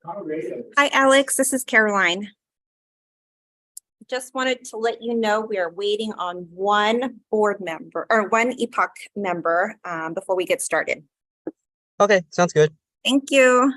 Hi, Alex. This is Caroline. Just wanted to let you know we are waiting on one board member or one EPOC member before we get started. Okay, sounds good. Thank you.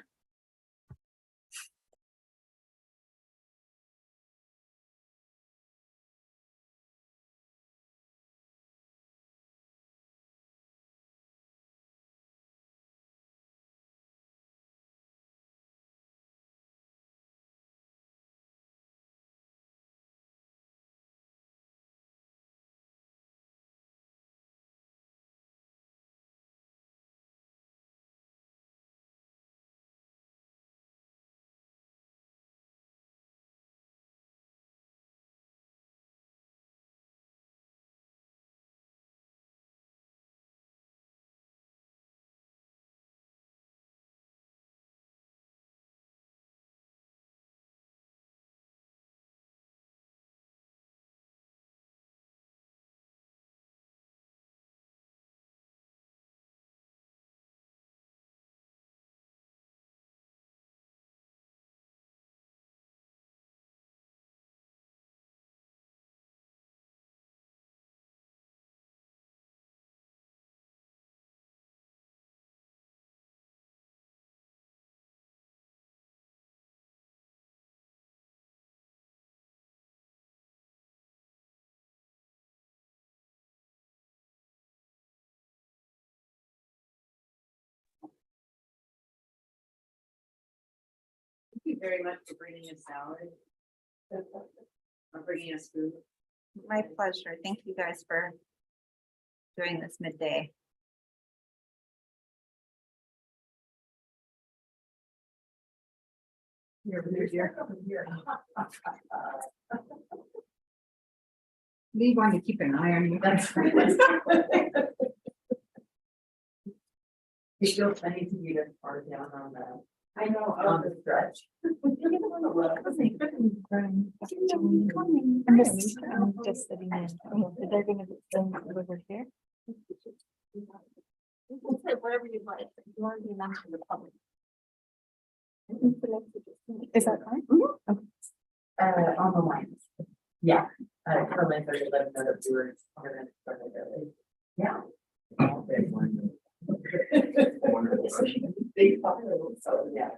Thank you very much for bringing us salad. Or bringing us food. My pleasure. Thank you guys for doing this midday. We want to keep an eye on you. That's right. It's still funny to be that far down on that. I know, on the stretch. I'm just sitting in. They're gonna be over here. Whatever you like. You want to be nice to the public. Is that fine? On the lines. Yeah. Caroline, I let them know that we were. Yeah. Big popular, so yeah.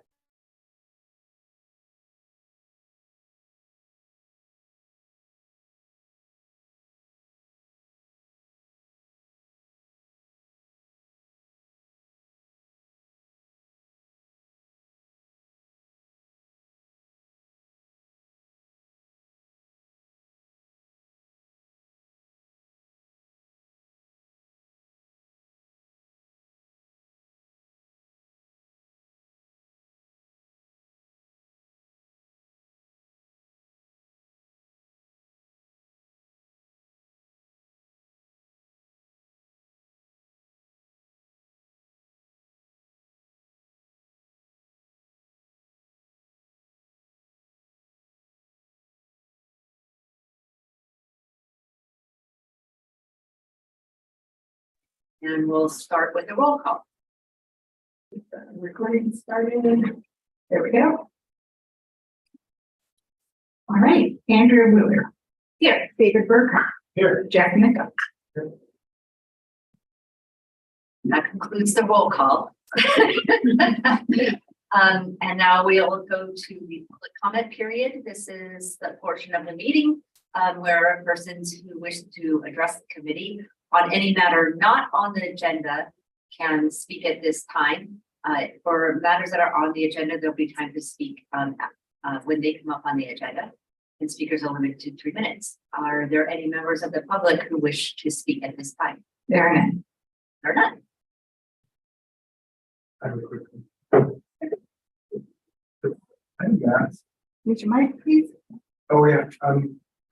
And we'll start with the roll call. Recording started. There we go. All right, Andrew Wheeler. Here, David Burkhart. Here. Jack Nickup. That concludes the roll call. And now we'll go to the public comment period. This is the portion of the meeting where persons who wish to address the committee on any matter not on the agenda can speak at this time. For matters that are on the agenda, there'll be time to speak when they come up on the agenda. And speakers are limited to 3 minutes. Are there any members of the public who wish to speak at this time? There are none. There are none. I have a quick one. I think that's, Would you mind, please? oh yeah,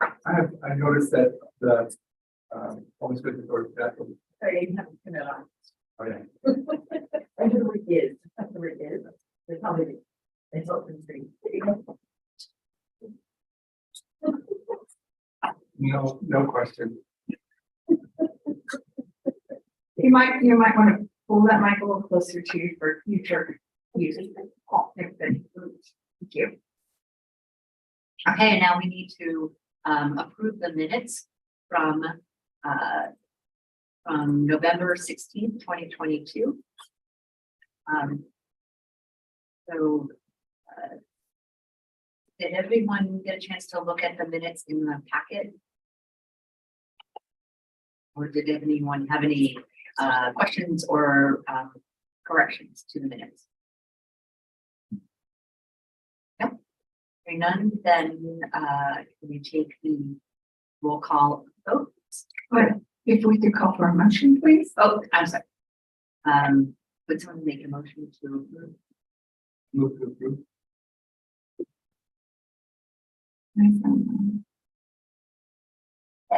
I noticed that the always good to go to that. Sorry, you haven't put it on. Oh yeah. I know where it is. I know where it is. They probably, it's open tree. No question. You might want to pull that mic a little closer to you for future use. Thank you. Okay, and now we need to approve the minutes from November 16th, 2022. So did everyone get a chance to look at the minutes in the packet? Or did anyone have any questions or corrections to the minutes? Yep. Hearing none, then can we take the roll call vote? But if we could call for a motion, please. Oh, I'm sorry. Would someone make a motion to approve? Move to approve.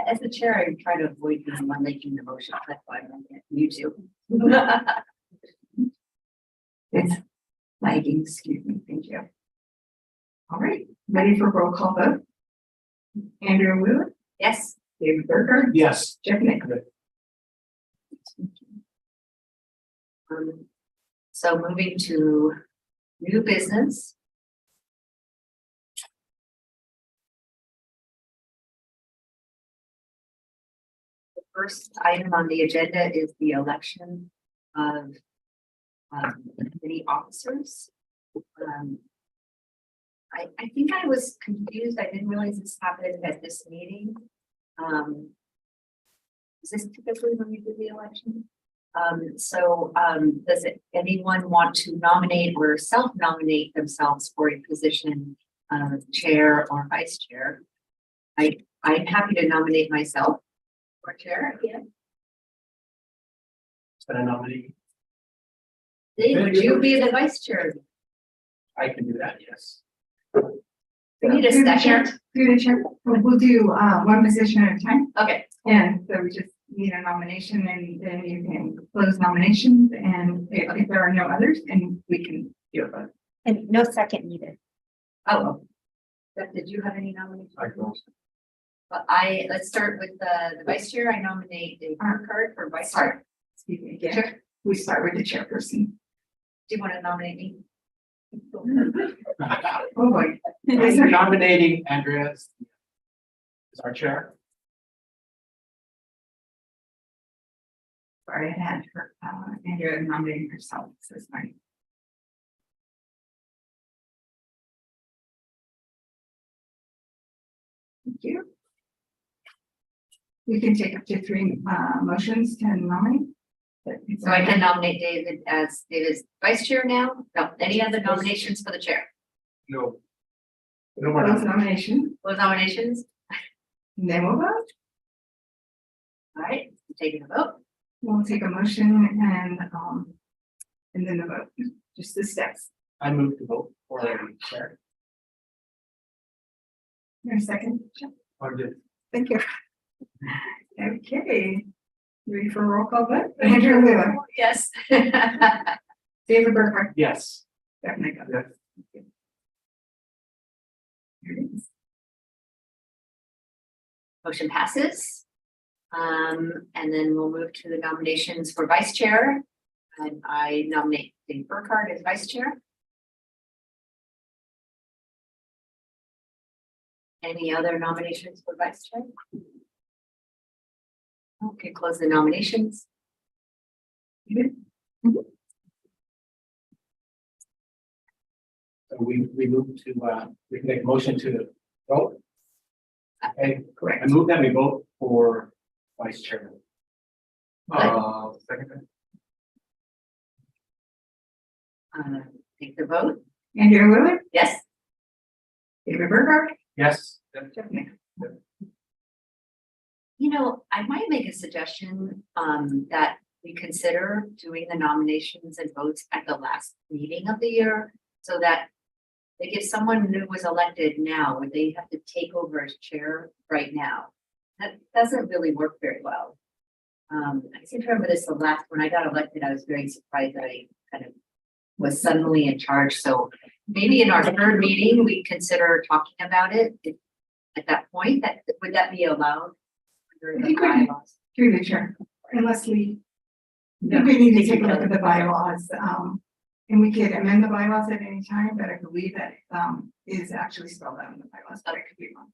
As the chair, I try to avoid being one making the motion. That's why I'm looking at you two. It's lagging, excuse me, thank you. All right, ready for roll call vote? Andrew Wheeler, Yes. David Berger, Yes. Jeff Nichols. So moving to new business. The first item on the agenda is the election of committee officers. I think I was confused. I didn't realize this happened at this meeting. Is this typically when we do the election? Does anyone want to nominate or self-nominate themselves for a position of chair or vice chair? I'm happy to nominate myself for chair again. Can I nominate? Dave, would you be the vice chair? I can do that, yes. We need a second. Through the chair, we'll do one position at a time. Okay, And so we just need a nomination and then you can close nominations and if there are no others, then we can do it. And no second needed. oh. Beth, did you have any nominations? I can. But let's start with the vice chair. I nominate Dave Burkhardt for vice Sorry. chair. Excuse me again. Sure. We start with the chairperson. Do you want to nominate me? Oh boy. I'm nominating Andrea as our chair. Sorry, I had her, Andrea nominating herself, so it's fine. Thank you. We can take up to 3 motions to nominate. So I can nominate David as David's vice chair now? No, any other nominations for the chair? No. No more Close nominations. nomination, Those nominations? and then we'll vote. All right, I'm taking a vote. We'll take a motion and then the vote, just the steps. I move to vote for chair. Your second. Or did Thank you. Okay. Ready for a roll call vote? Andrew Wheeler, Yes. David Burkhardt, yes. Jeff Nichols. Yes. Here it is. Motion passes. And then we'll move to the nominations for vice chair. And I nominate Dave Burkhardt as vice chair. Any other nominations for vice chair? Okay, close the nominations. So we move to, we can make a motion to vote. Okay, Correct. I move that we vote for vice chairman. Second. Take the vote. Andrew Wheeler, Yes. David Burkhardt, Yes. Jeff Nichols. You know, I might make a suggestion that we consider doing the nominations and votes at the last meeting of the year so that they give someone who was elected now, where they have to take over as chair right now. That doesn't really work very well. I seem to remember this the last, when I got elected, I was very surprised that I kind of was suddenly in charge. So maybe in our third meeting, we consider talking about it at that point. Would that be allowed? Under the You could. bylaws? Through the chair, unless we need to take a look at the bylaws, And we could amend the bylaws at any time, but I believe that is actually spelled out in the bylaws, but I could be wrong.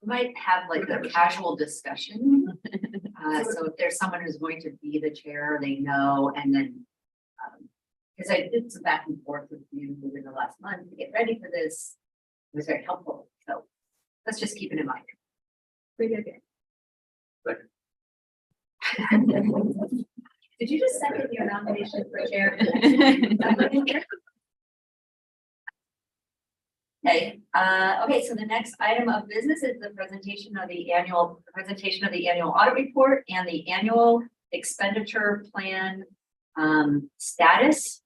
We might have like a casual discussion. So if there's someone who's going to be the chair, they know, and then. Because I did some back and forth with you within the last month to get ready for this. It was very helpful. So let's just keep it in mind. Pretty good. Did you just second your nomination for chair? Okay, okay, so the next item of business is the presentation of the annual audit report and the annual expenditure plan status.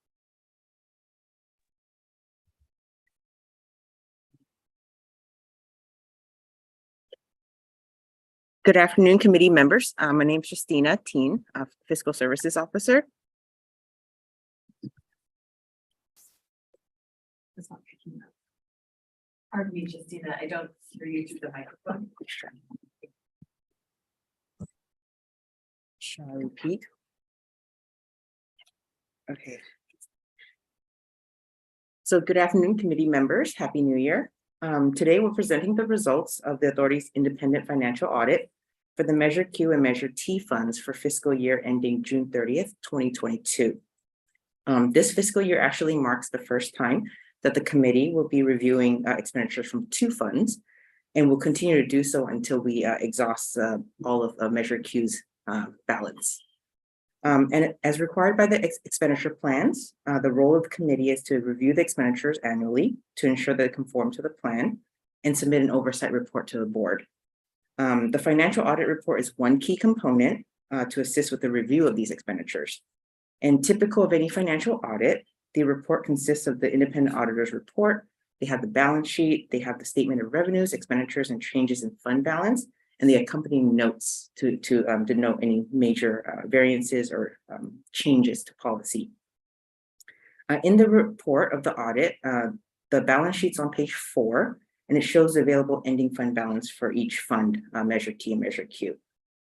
Good afternoon, committee members. My name is Justina Teen, Fiscal Services Officer. It's not picking up. Pardon me, Justina, I don't hear you through the microphone. Shall I repeat? Okay. So good afternoon, committee members. Happy New Year. Today, we're presenting the results of the authority's independent financial audit for the Measure Q and Measure T funds for fiscal year ending June 30th, 2022. This fiscal year actually marks the first time that the committee will be reviewing expenditures from two funds, and will continue to do so until we exhaust all of Measure Q's balance. And as required by the expenditure plans, the role of the committee is to review the expenditures annually to ensure that they conform to the plan and submit an oversight report to the board. The financial audit report is one key component to assist with the review of these expenditures. And typical of any financial audit, the report consists of the independent auditor's report. They have the balance sheet, they have the statement of revenues, expenditures, and changes in fund balance, and the accompanying notes to denote any major variances or changes to policy. In the report of the audit, the balance sheet's on page 4, and it shows the available ending fund balance for each fund, Measure T and Measure Q.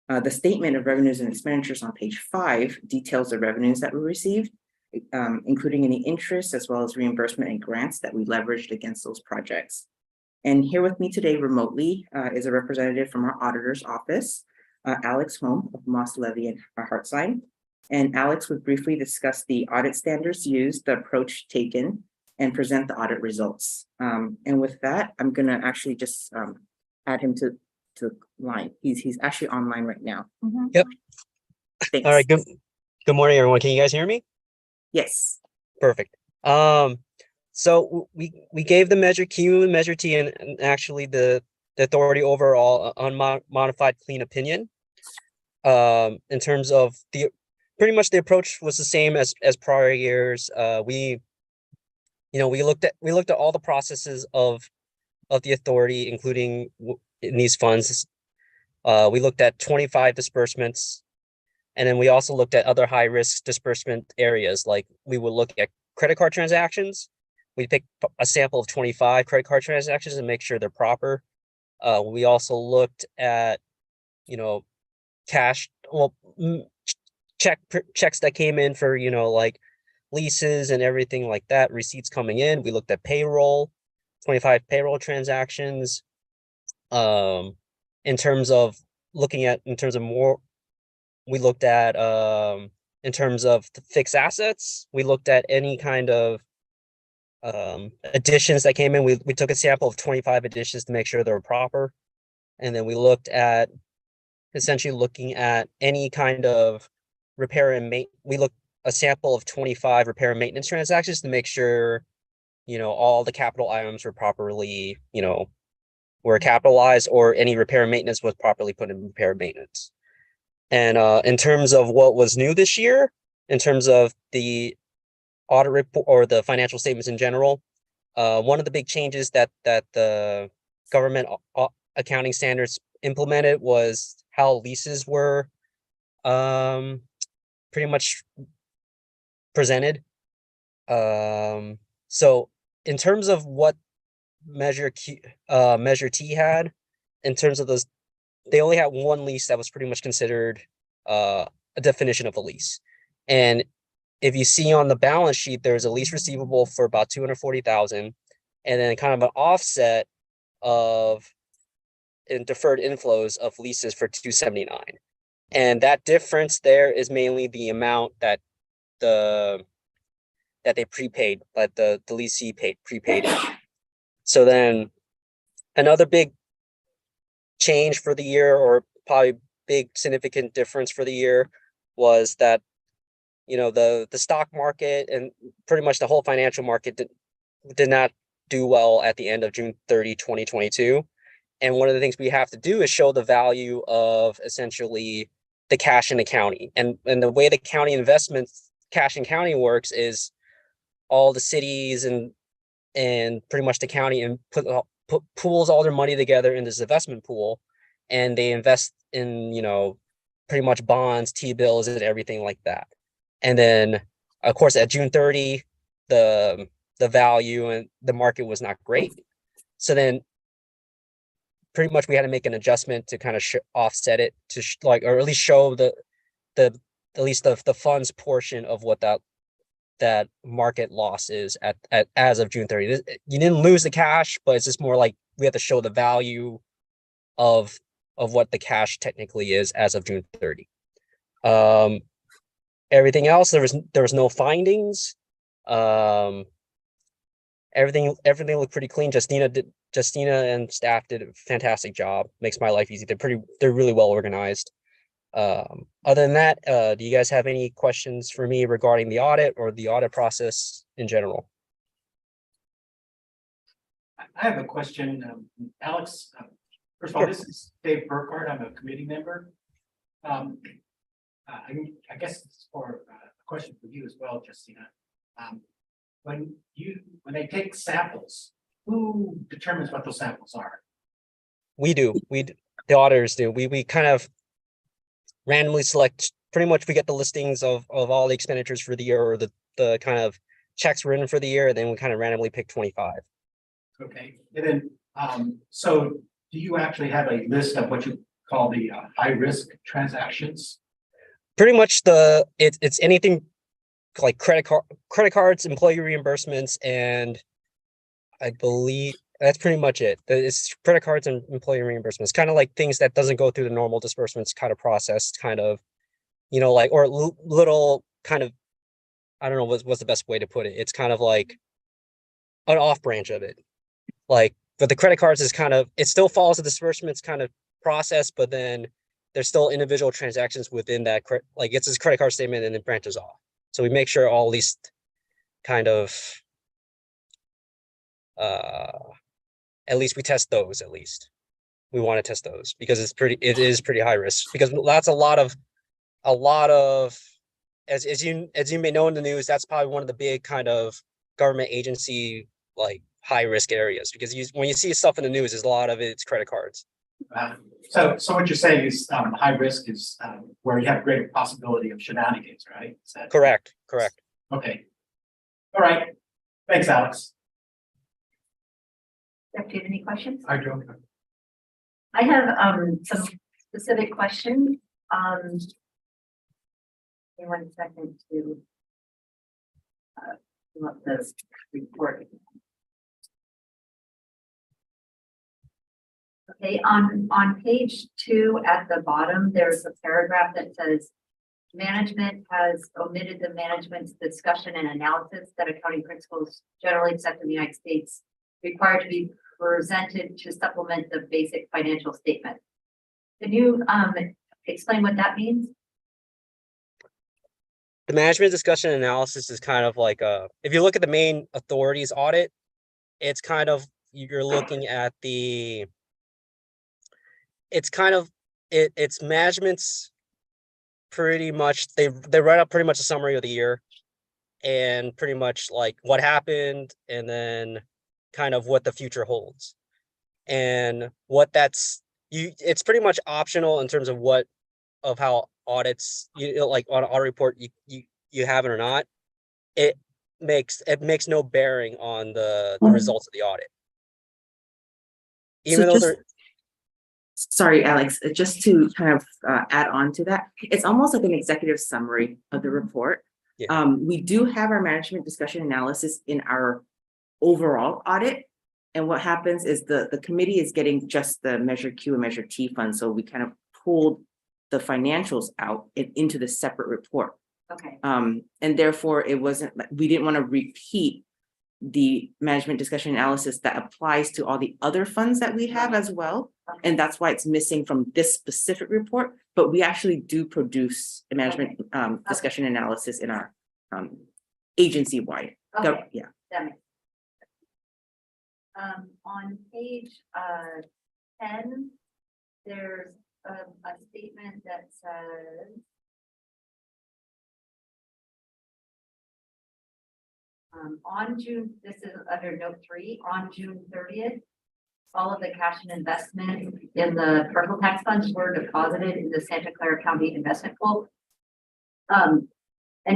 The statement of revenues and expenditures on page 5 details the revenues that were received, including any interest as well as reimbursement and grants that we leveraged against those projects. And here with me today remotely is a representative from our auditor's office, Alex Holm of Moss Levy and Hartsline. And Alex would briefly discuss the audit standards used, the approach taken, and present the audit results. And with that, I'm gonna actually just add him to line. He's actually online right now. Yep. Thanks. All right. Good morning, everyone. Can you guys hear me? Yes. Perfect. So we gave the Measure Q and Measure T and actually the authority overall unmodified clean opinion. In terms of pretty much the approach was the same as prior years. We looked at all the processes of the authority, including in these funds. We looked at 25 disbursements, and then we also looked at other high risk disbursement areas. Like we would look at credit card transactions. We picked a sample of 25 credit card transactions and make sure they're proper. We also looked at, cash, checks that came in for, like leases and everything like that, receipts coming in. We looked at payroll, 25 payroll transactions. In terms of more, we looked at, in terms of the fixed assets, we looked at any kind of additions that came in. We took a sample of 25 additions to make sure they were proper. And then we looked at essentially looking at any kind of repair and we looked a sample of 25 repair and maintenance transactions to make sure, all the capital items were properly, were capitalized, or any repair and maintenance was properly put in repair and maintenance. And in terms of what was new this year, in terms of the audit report or the financial statements in general, one of the big changes that the government accounting standards implemented was how leases were pretty much presented. So in terms of what Measure T had, in terms of those, they only had one lease that was pretty much considered a definition of a lease. And if you see on the balance sheet, there's a lease receivable for about 240,000, and then kind of an offset of in deferred inflows of leases for 279. And that difference there is mainly the amount that they prepaid, that the leasee prepaid. So then another big change for the year, or probably big significant difference for the year, was that, you know, the stock market and pretty much the whole financial market did not do well at the end of June 30, 2022. And one of the things we have to do is show the value of essentially the cash in the county. And the way the county investments, cash in county works is all the cities and pretty much the county and pools all their money together in this investment pool, and they invest in, you know, pretty much bonds, T-bills, and everything like that. And then, of course, at June 30, the value and the market was not great. So then pretty much we had to make an adjustment to kind of offset it to like, or at least show the at least the funds portion of what that market loss is at as of June 30. You didn't lose the cash, but it's just more like we have to show the value of what the cash technically is as of June 30. Everything else, there was no findings. Everything looked pretty clean. Justina and staff did a fantastic job. Makes my life easy. They're really well organized. Other than that, do you guys have any questions for me regarding the audit or the audit process in general? I have a question, Alex. First of all, this is Dave Burkhardt. I'm a committee member. I guess it's for a question for you as well, Justina. When they take samples, who determines what those samples are? We do. The auditors do. We kind of randomly select. Pretty much, we get the listings of all the expenditures for the year, or the kind of checks written for the year, and then we kind of randomly pick 25. Okay, and then so do you actually have a list of what you call the high risk transactions? Pretty much it's anything like credit cards, employee reimbursements, and I believe that's pretty much it. It's credit cards and employee reimbursements, kind of like things that doesn't go through the normal disbursements kind of process, kind of, you know, like, or little kind of, I don't know what's the best way to put it. It's kind of like an off branch of it. Like, but the credit cards is kind of, it still follows the disbursements kind of process, but then there's still individual transactions within that, like it's his credit card statement and then branches off. So we make sure all these kind of, at least we test those. At least we want to test those because it is pretty high risk, because that's a lot of, as you may know in the news, that's probably one of the big kind of government agency like high risk areas, because when you see stuff in the news, there's a lot of it's credit cards. So what you're saying is high risk is where you have greater possibility of shenanigans, right? Is that correct? Okay. All right. Thanks, Alex. Jeff, do you have any questions? I don't. I have some specific questions. Give me 1 second to pull up this report. Okay, on page 2 at the bottom, there's a paragraph that says management has omitted the management's discussion and analysis that accounting principles generally accepted in the United States required to be presented to supplement the basic financial statement. Can you explain what that means? The management discussion analysis is kind of like if you look at the main authorities audit, it's kind of, you're looking at it's management's pretty much, they write up pretty much a summary of the year and pretty much like what happened and then kind of what the future holds. And it's pretty much optional in terms of how audits, like on an audit report, you have it or not. It makes no bearing on the results of the audit. Even though sorry, Alex, just to kind of add on to that, it's almost like an executive summary of the report. Yeah. We do have our management discussion analysis in our overall audit. And what happens is the committee is getting just the Measure Q and Measure T funds. So we kind of pulled the financials out into the separate report. Okay, And therefore it wasn't, we didn't want to repeat the management discussion analysis that applies to all the other funds that we have as well. And that's why it's missing from this specific report, but we actually do produce a management discussion analysis in our agency-wide. okay, Yeah. that makes. On page 10, there's a statement that says. On June, this is under note 3, on June 30th, all of the cash and investment in the personal tax funds were deposited in the Santa Clara County investment pool. And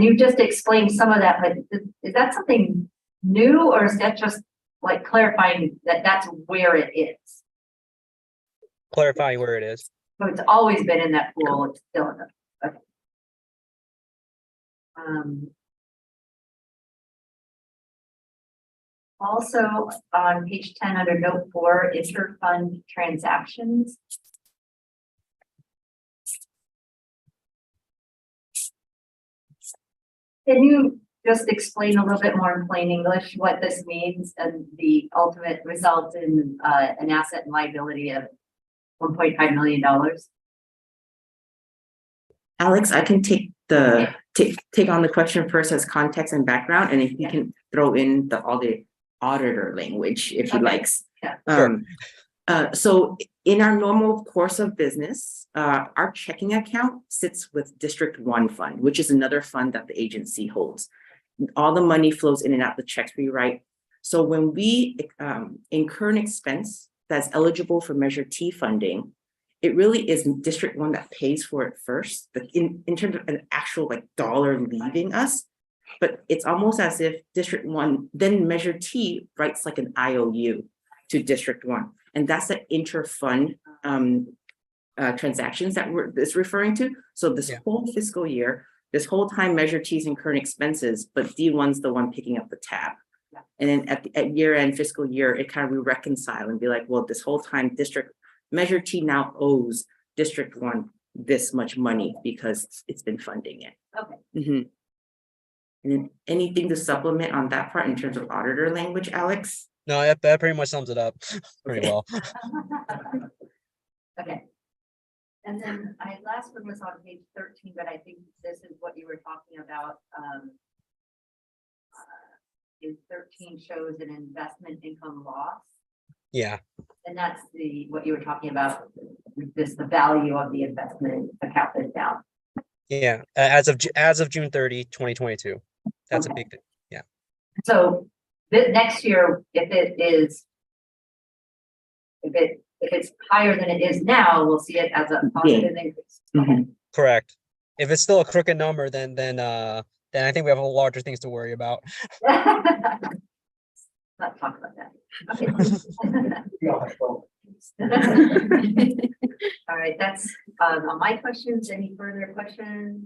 you just explained some of that, but is that something new, or is that just like clarifying that that's where it is? Clarifying where it is. So it's always been in that pool, it's still in the, okay. Also on page 10 under note 4, inter-fund transactions. Can you just explain a little bit more in plain English what this means and the ultimate result in an asset and liability of $1.5 million? Alex, I can take take on the question first as context and background, and if you can throw in all the auditor language if he Okay. likes. Yeah. So in our normal course of business, our checking account sits with District 1 fund, which is another fund that the agency holds. All the money flows in and out the checks we write. So when we incur an expense that's eligible for Measure T funding, it really is District 1 that pays for it first, but in terms of an actual like dollar leaving us. But it's almost as if District 1, then Measure T writes like an IOU to District 1. And that's the inter-fund transactions that it's referring to. So this whole fiscal year, this whole time Measure T is incurring expenses, but D1's the one picking up the tab. Yeah. And then at year-end fiscal year, it kind of reconcile and be like, well, this whole time Measure T now owes District 1 this much money because it's been funding it. Okay. Mhm. And then anything to supplement on that part in terms of auditor language, Alex? No, that pretty much sums it up pretty Okay. well. Okay. And then last one was on page 13, but I think this is what you were talking about. Is 13 shows an investment income loss. Yeah. And that's what you were talking about, the value of the investment account is down. Yeah. As of June 30, 2022. That's Okay. a big thing. Yeah. So next year, if it's higher than it is now, we'll see it as a positive increase. Mhm. Correct. If it's still a crooked number, then I think we have larger things to worry about. Let's talk about that. Okay. We all have both. All right, that's on my questions. Any further questions?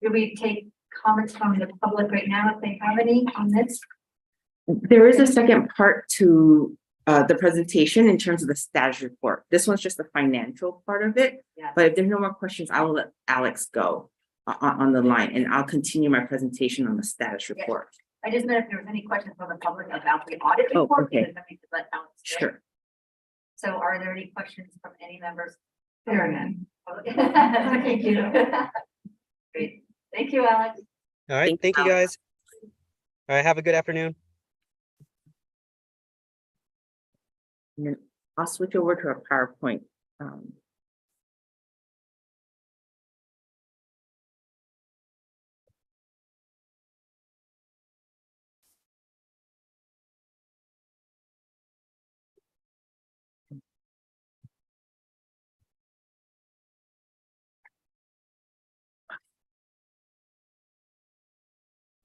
Do we take comments from the public right now if they have any on this? There is a second part to the presentation in terms of the status report. This one's just the financial part of it. Yeah. But if there's no more questions, I will let Alex go on the line and I'll continue my presentation on the status report. I just meant if there was any questions from the public about the audit Oh, report. okay. because then we could let Alex know. Sure. So are there any questions from any members? There are none. Thank you. Great. Thank you, Alex. All right. Thank you, Alex. guys. All right. Have a good afternoon. And then I'll switch over to a PowerPoint.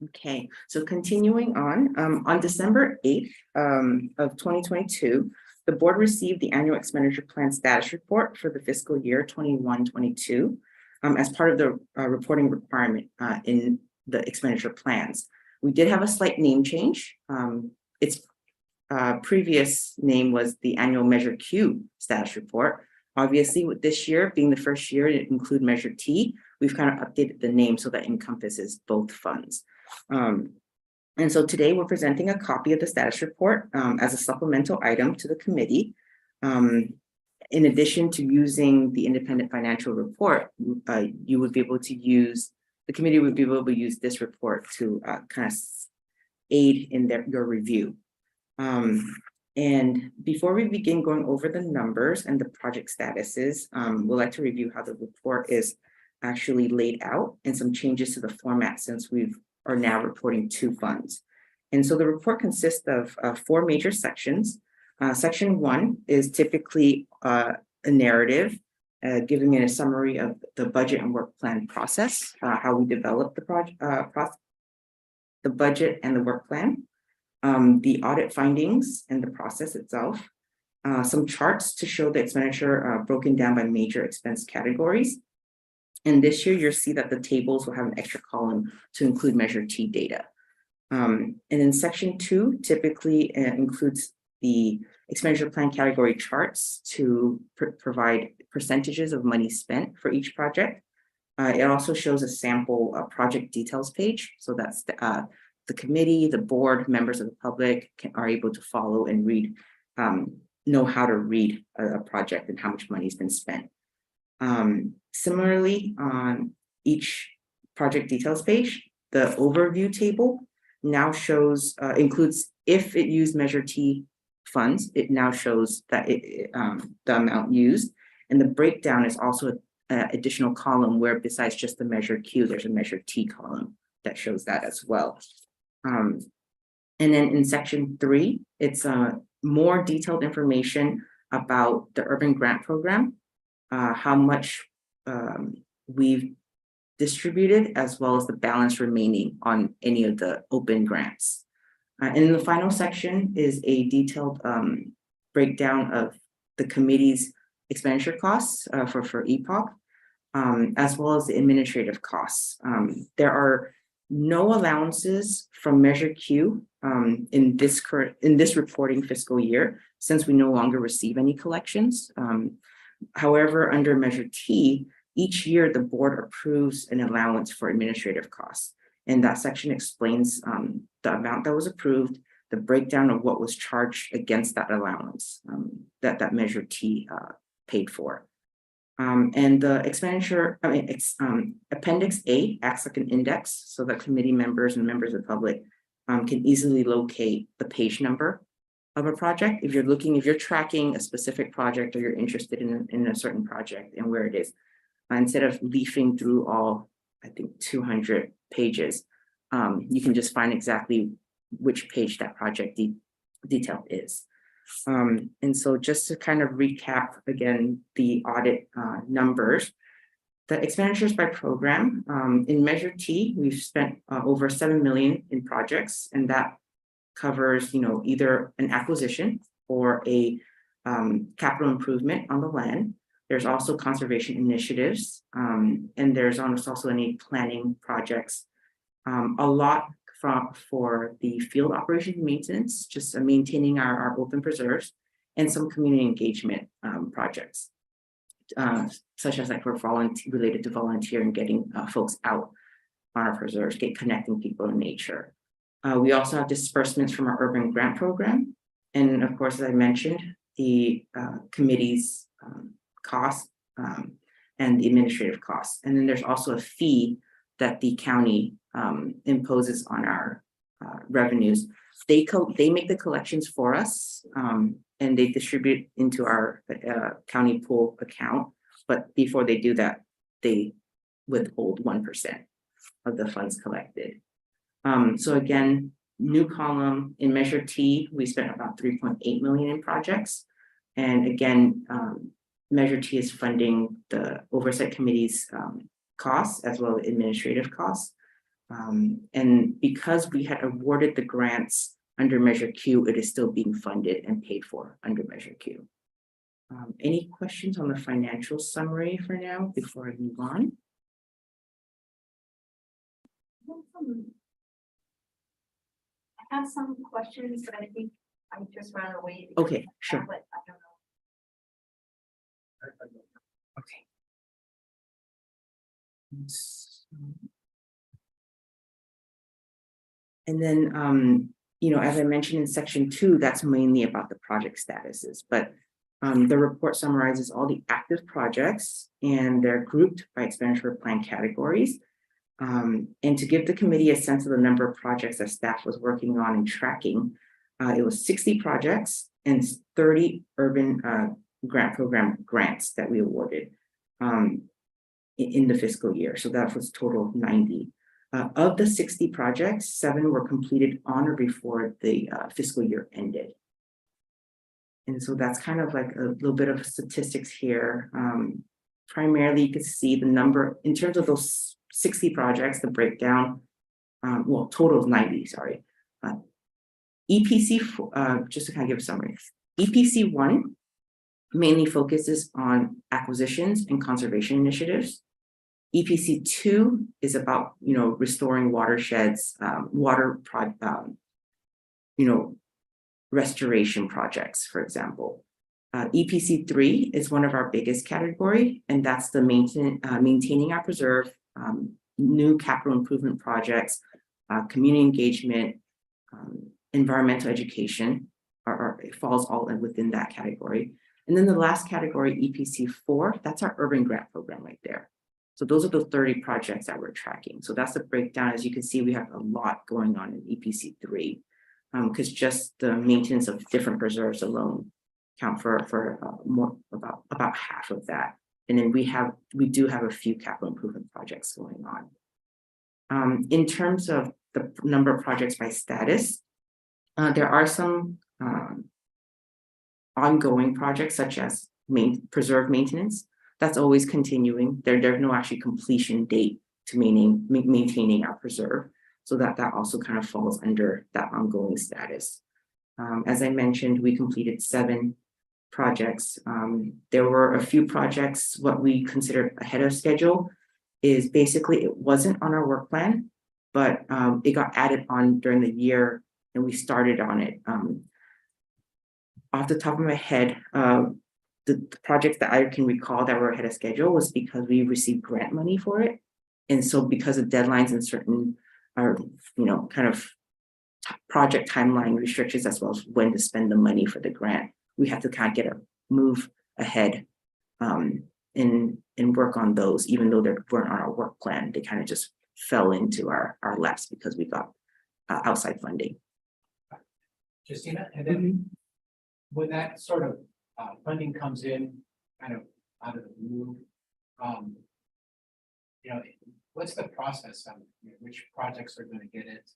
Okay, so continuing on December 8th of 2022, the board received the annual expenditure plan status report for the fiscal year 21-22. as part of the reporting requirement in the expenditure plans. We did have a slight name change. Its previous name was the annual Measure Q status report. Obviously, with this year being the first year to include Measure T, we've kind of updated the name so that encompasses both funds. And so today we're presenting a copy of the status report as a supplemental item to the committee. In addition to using the independent financial report, you would be able to use, the committee would be able to use this report to kind of aid in your review. And before we begin going over the numbers and the project statuses, we'd like to review how the report is actually laid out and some changes to the format since we are now reporting 2 funds. And so the report consists of 4 major sections. Section 1 is typically a narrative, giving it a summary of the budget and work plan process, how we develop the project, the budget and the work plan, the audit findings and the process itself, some charts to show the expenditure broken down by major expense categories. And this year you'll see that the tables will have an extra column to include Measure T data. And in section 2, typically includes the expenditure plan category charts to provide percentages of money spent for each project. It also shows a sample project details page. So that's the committee, the board, members of the public are able to follow and read, know how to read a project and how much money has been spent. Similarly, on each project details page, the overview table now shows, includes if it used Measure T funds, it now shows that the amount used, and the breakdown is also an additional column where besides just the Measure Q, there's a Measure T column that shows that as well. And then in section 3, it's more detailed information about the urban grant program, how much we've distributed, as well as the balance remaining on any of the open grants. And the final section is a detailed breakdown of the committee's expenditure costs for EPOC, as well as the administrative costs. There are no allowances from Measure Q in this reporting fiscal year, since we no longer receive any collections. However, under Measure T, each year the board approves an allowance for administrative costs. And that section explains the amount that was approved, the breakdown of what was charged against that allowance that Measure T paid for. And the expenditure, Appendix A acts like an index so that committee members and members of the public can easily locate the page number of a project. If you're tracking a specific project or you're interested in a certain project and where it is, instead of leafing through all, I think, 200 pages, you can just find exactly which page that project detail is. And so just to kind of recap again, the audit numbers, the expenditures by program, in Measure T, we've spent over 7 million in projects, and that covers, either an acquisition or a capital improvement on the land. There's also conservation initiatives, and there's also any planning projects. A lot for the field operation maintenance, just maintaining our open preserves, and some community engagement projects, such as like related to volunteering, getting folks out on our preserves, connecting people in nature. We also have disbursements from our urban grant program. And of course, as I mentioned, the committee's costs and the administrative costs. And then there's also a fee that the county imposes on our revenues. They make the collections for us, and they distribute into our county pool account. But before they do that, they withhold 1% of the funds collected. So again, new column in Measure T, we spent about 3.8 million in projects. And again, Measure T is funding the Oversight Committee's costs as well as administrative costs. And because we had awarded the grants under Measure Q, it is still being funded and paid for under Measure Q. Any questions on the financial summary for now before I move on? I have some questions, but I think I'd just rather wait. Okay, sure. But I don't know. Okay. And then, as I mentioned in section 2, that's mainly about the project statuses, but the report summarizes all the active projects and they're grouped by expenditure plan categories. And to give the committee a sense of the number of projects that staff was working on and tracking, it was 60 projects and 30 urban grant program grants that we awarded in the fiscal year. So that was total of 90. Of the 60 projects, 7 were completed on or before the fiscal year ended. And so that's kind of like a little bit of statistics here. Primarily, you can see the number in terms of those 60 projects, the breakdown, well, total of 90, sorry. EPC, just to kind of give a summary, EPC 1 mainly focuses on acquisitions and conservation initiatives. EPC 2 is about, restoring watersheds, restoration projects, for example. EPC 3 is one of our biggest category, and that's the maintaining our preserve, new capital improvement projects, community engagement, environmental education, it falls all within that category. And then the last category, EPC 4, that's our urban grant program right there. So those are the 30 projects that we're tracking. So that's the breakdown. As you can see, we have a lot going on in EPC 3, because just the maintenance of different preserves alone count for more about half of that. And then we do have a few capital improvement projects going on. In terms of the number of projects by status, there are some ongoing projects such as preserve maintenance. That's always continuing. There's no actually completion date to maintaining our preserve. So that also kind of falls under that ongoing status. As I mentioned, we completed 7 projects. There were a few projects, what we considered ahead of schedule is basically it wasn't on our work plan, but it got added on during the year and we started on it. Off the top of my head, the projects that I can recall that were ahead of schedule was because we received grant money for it. And so because of deadlines and certain kind of project timeline restrictions as well as when to spend the money for the grant, we have to kind of move ahead and work on those, even though they weren't on our work plan. They kind of just fell into our laps because we got outside funding. Justina, and then when that sort of funding comes in kind of out of the blue, what's the process of which projects are going to get it,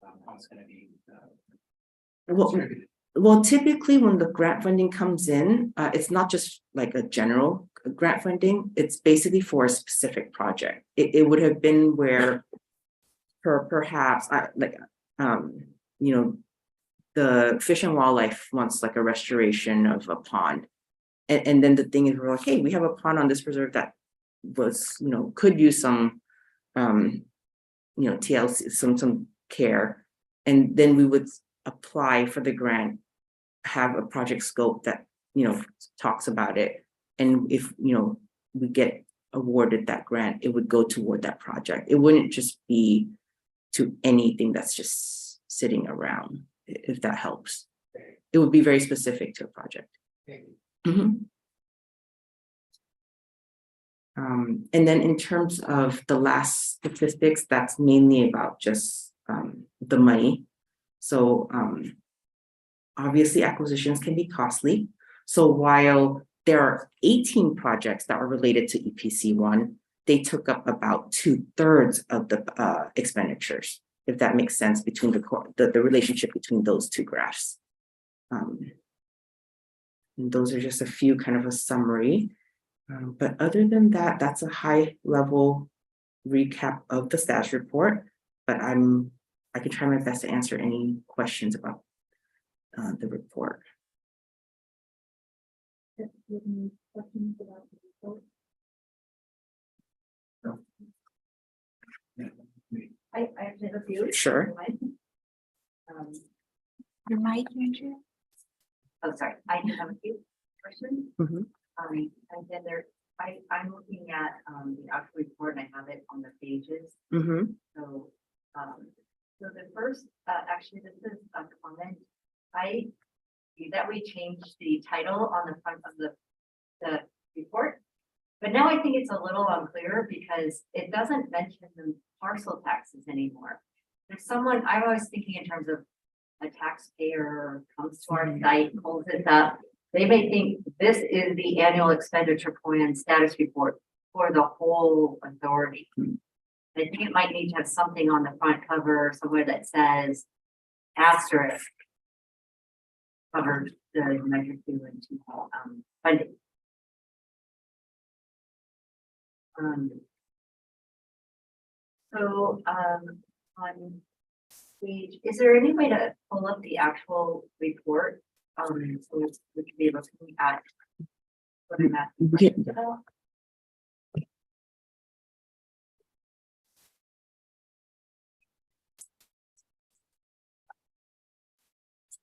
how it's going to be distributed? Well, typically when the grant funding comes in, it's not just like a general grant funding, it's basically for a specific project. It would have been where perhaps the Fish and Wildlife wants like a restoration of a pond. And then the thing is, we're like, hey, we have a pond on this preserve that was, could use some, TLC, some care. And then we would apply for the grant, have a project scope that, talks about it. And if, we get awarded that grant, it would go toward that project. It wouldn't just be to anything that's just sitting around, if that helps. It would be very specific to a project. And then in terms of the last statistics, that's mainly about just the money. So obviously acquisitions can be costly. So while there are 18 projects that are related to EPC 1, they took up about 2/3 of the expenditures, if that makes sense, between the relationship between those two graphs. And those are just a few kind of a summary. But other than that, that's a high level recap of the status report. But I can try my best to answer any questions about the report. I actually have a few. Sure. Um, Your mic, Andrew. oh, sorry, I do have a few questions. Mhm. And then I'm looking at, the actual report and I have it on the pages. Mm-hmm. So, so the first, actually, this is a comment. I see that we changed the title on the front of the report. But now I think it's a little unclear because it doesn't mention the parcel taxes anymore. If someone, I'm always thinking in terms of a taxpayer comes to our site, pulls this up, they may think this is the annual expenditure plan status report for the whole authority. I think it might need to have something on the front cover somewhere that says asterisk covers the measure 2 and 2 funding. On page, is there any way to pull up the actual report? So we could be able to look at what I'm asking Okay. questions about.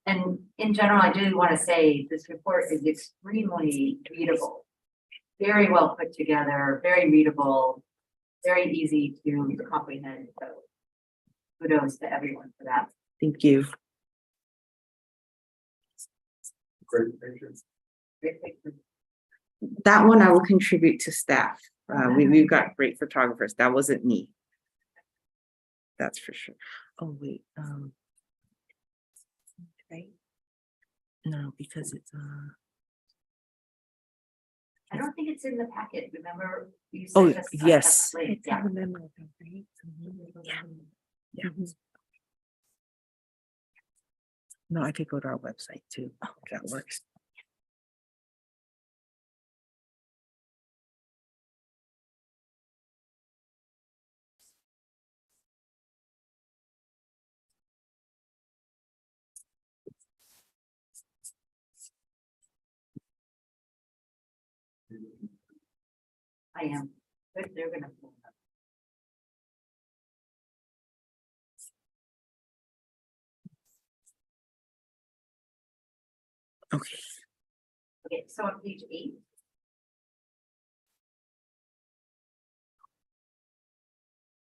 And in general, I do want to say this report is extremely readable, very well put together, very readable, very easy to comprehend. So kudos to everyone for that. Thank you. Great pictures. Great picture. That one I will contribute to staff. We've got great photographers. That wasn't me. That's for sure. Oh, wait, right? No, because it's, I don't think it's in the packet. Remember? You Oh, sent us a yes. link. Yeah. yeah. No, I could go to our website too. Oh, that works. I am. They're gonna. pull it up. Okay. Okay, so on page 8.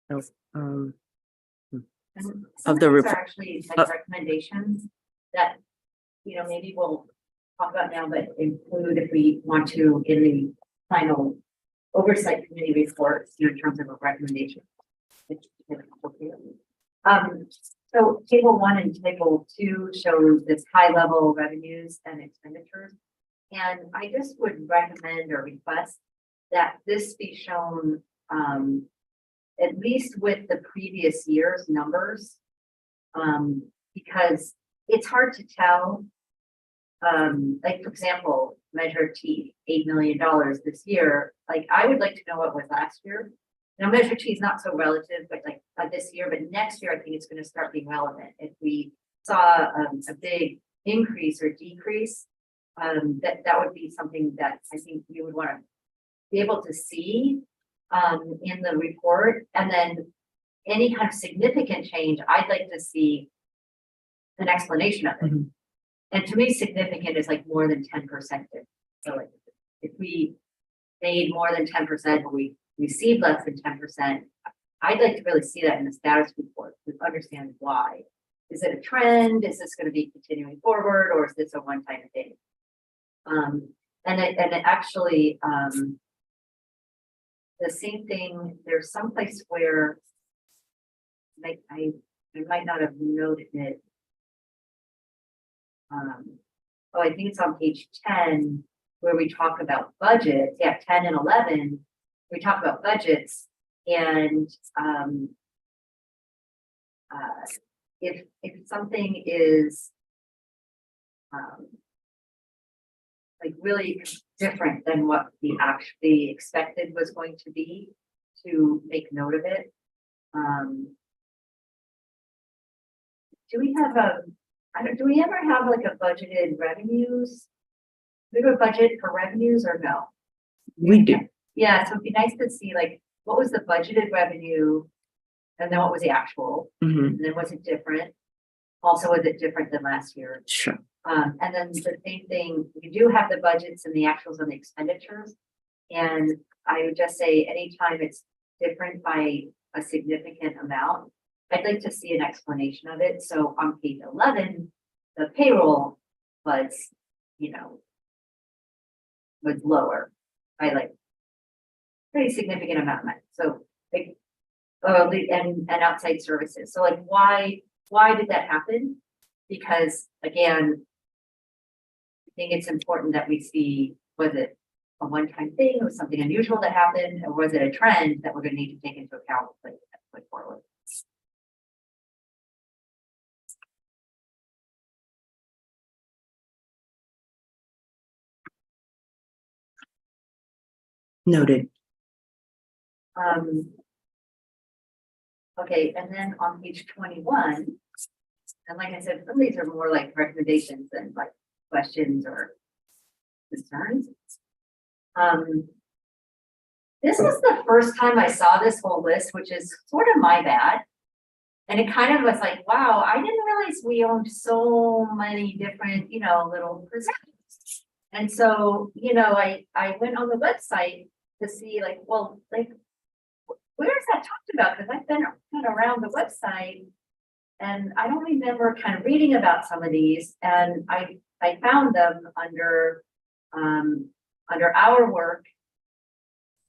No, And Of some the these are report. actually like recommendations that, maybe we'll talk about now, but include if we want to in the final oversight committee report, in terms of a recommendation. So table 1 and table 2 shows this high level revenues and expenditures. And I just would recommend or request that this be shown, at least with the previous year's numbers. Because it's hard to tell. Like, for example, Measure T, $8 million this year. Like, I would like to know what was last year. Now, Measure T is not so relative, but like this year, but next year, I think it's going to start being relevant. If we saw a big increase or decrease, that would be something that I think you would want to be able to see in the report. And then any kind of significant change, I'd like to see an explanation of it. And to me, significant is like more than 10%. So like, if we made more than 10%, but we received less than 10%, I'd like to really see that in the status report to understand why. Is it a trend? Is this going to be continuing forward, or is this a one-time thing? And it actually, the same thing, there's some place where like I might not have noted it. Oh, I think it's on page 10 where we talk about budgets. Yeah, 10 and 11, we talk about budgets. And if something is like really different than what the actually expected was going to be, to make note of it. Do we have do we ever have like a budgeted revenues? Do we have a budget for revenues or no? We do. Yeah, so it'd be nice to see like, what was the budgeted revenue? And then what was the actual? Mhm. And then was it different? Also, was it different than last year? Sure. And then the same thing, you do have the budgets and the actuals and the expenditures. And I would just say anytime it's different by a significant amount, I'd like to see an explanation of it. So on page 11, the payroll was, you know, was lower by like pretty significant amount of money. So like, and outside services. So like, why did that happen? Because again, I think it's important that we see, was it a one-time thing, was something unusual that happened, or was it a trend that we're gonna need to take into account like forward? Noted. Okay, and then on page 21, and like I said, some of these are more like recommendations than like questions or concerns. This was the first time I saw this whole list, which is sort of my bad. And it kind of was like, wow, I didn't realize we owned so many different, you know, little percentages. And so, you know, I went on the website to see like, well, like, where is that talked about? Because I've been kind of around the website and I don't remember kind of reading about some of these. And I found them under our work.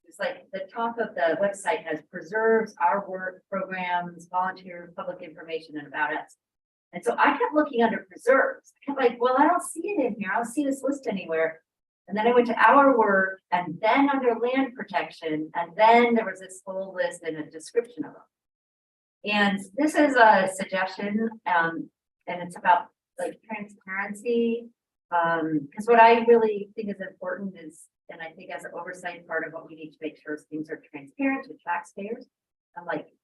It's like the top of the website has preserves, our work, programs, volunteer, public information, and about us. And so I kept looking under preserves. I kept like, well, I don't see it in here. I don't see this list anywhere. And then I went to our work and then under land protection. And then there was this whole list and a description of them. And this is a suggestion, and it's about like transparency. Because what I really think is important is, and I think as an oversight, part of what we need to make sure is things are transparent to taxpayers. And like,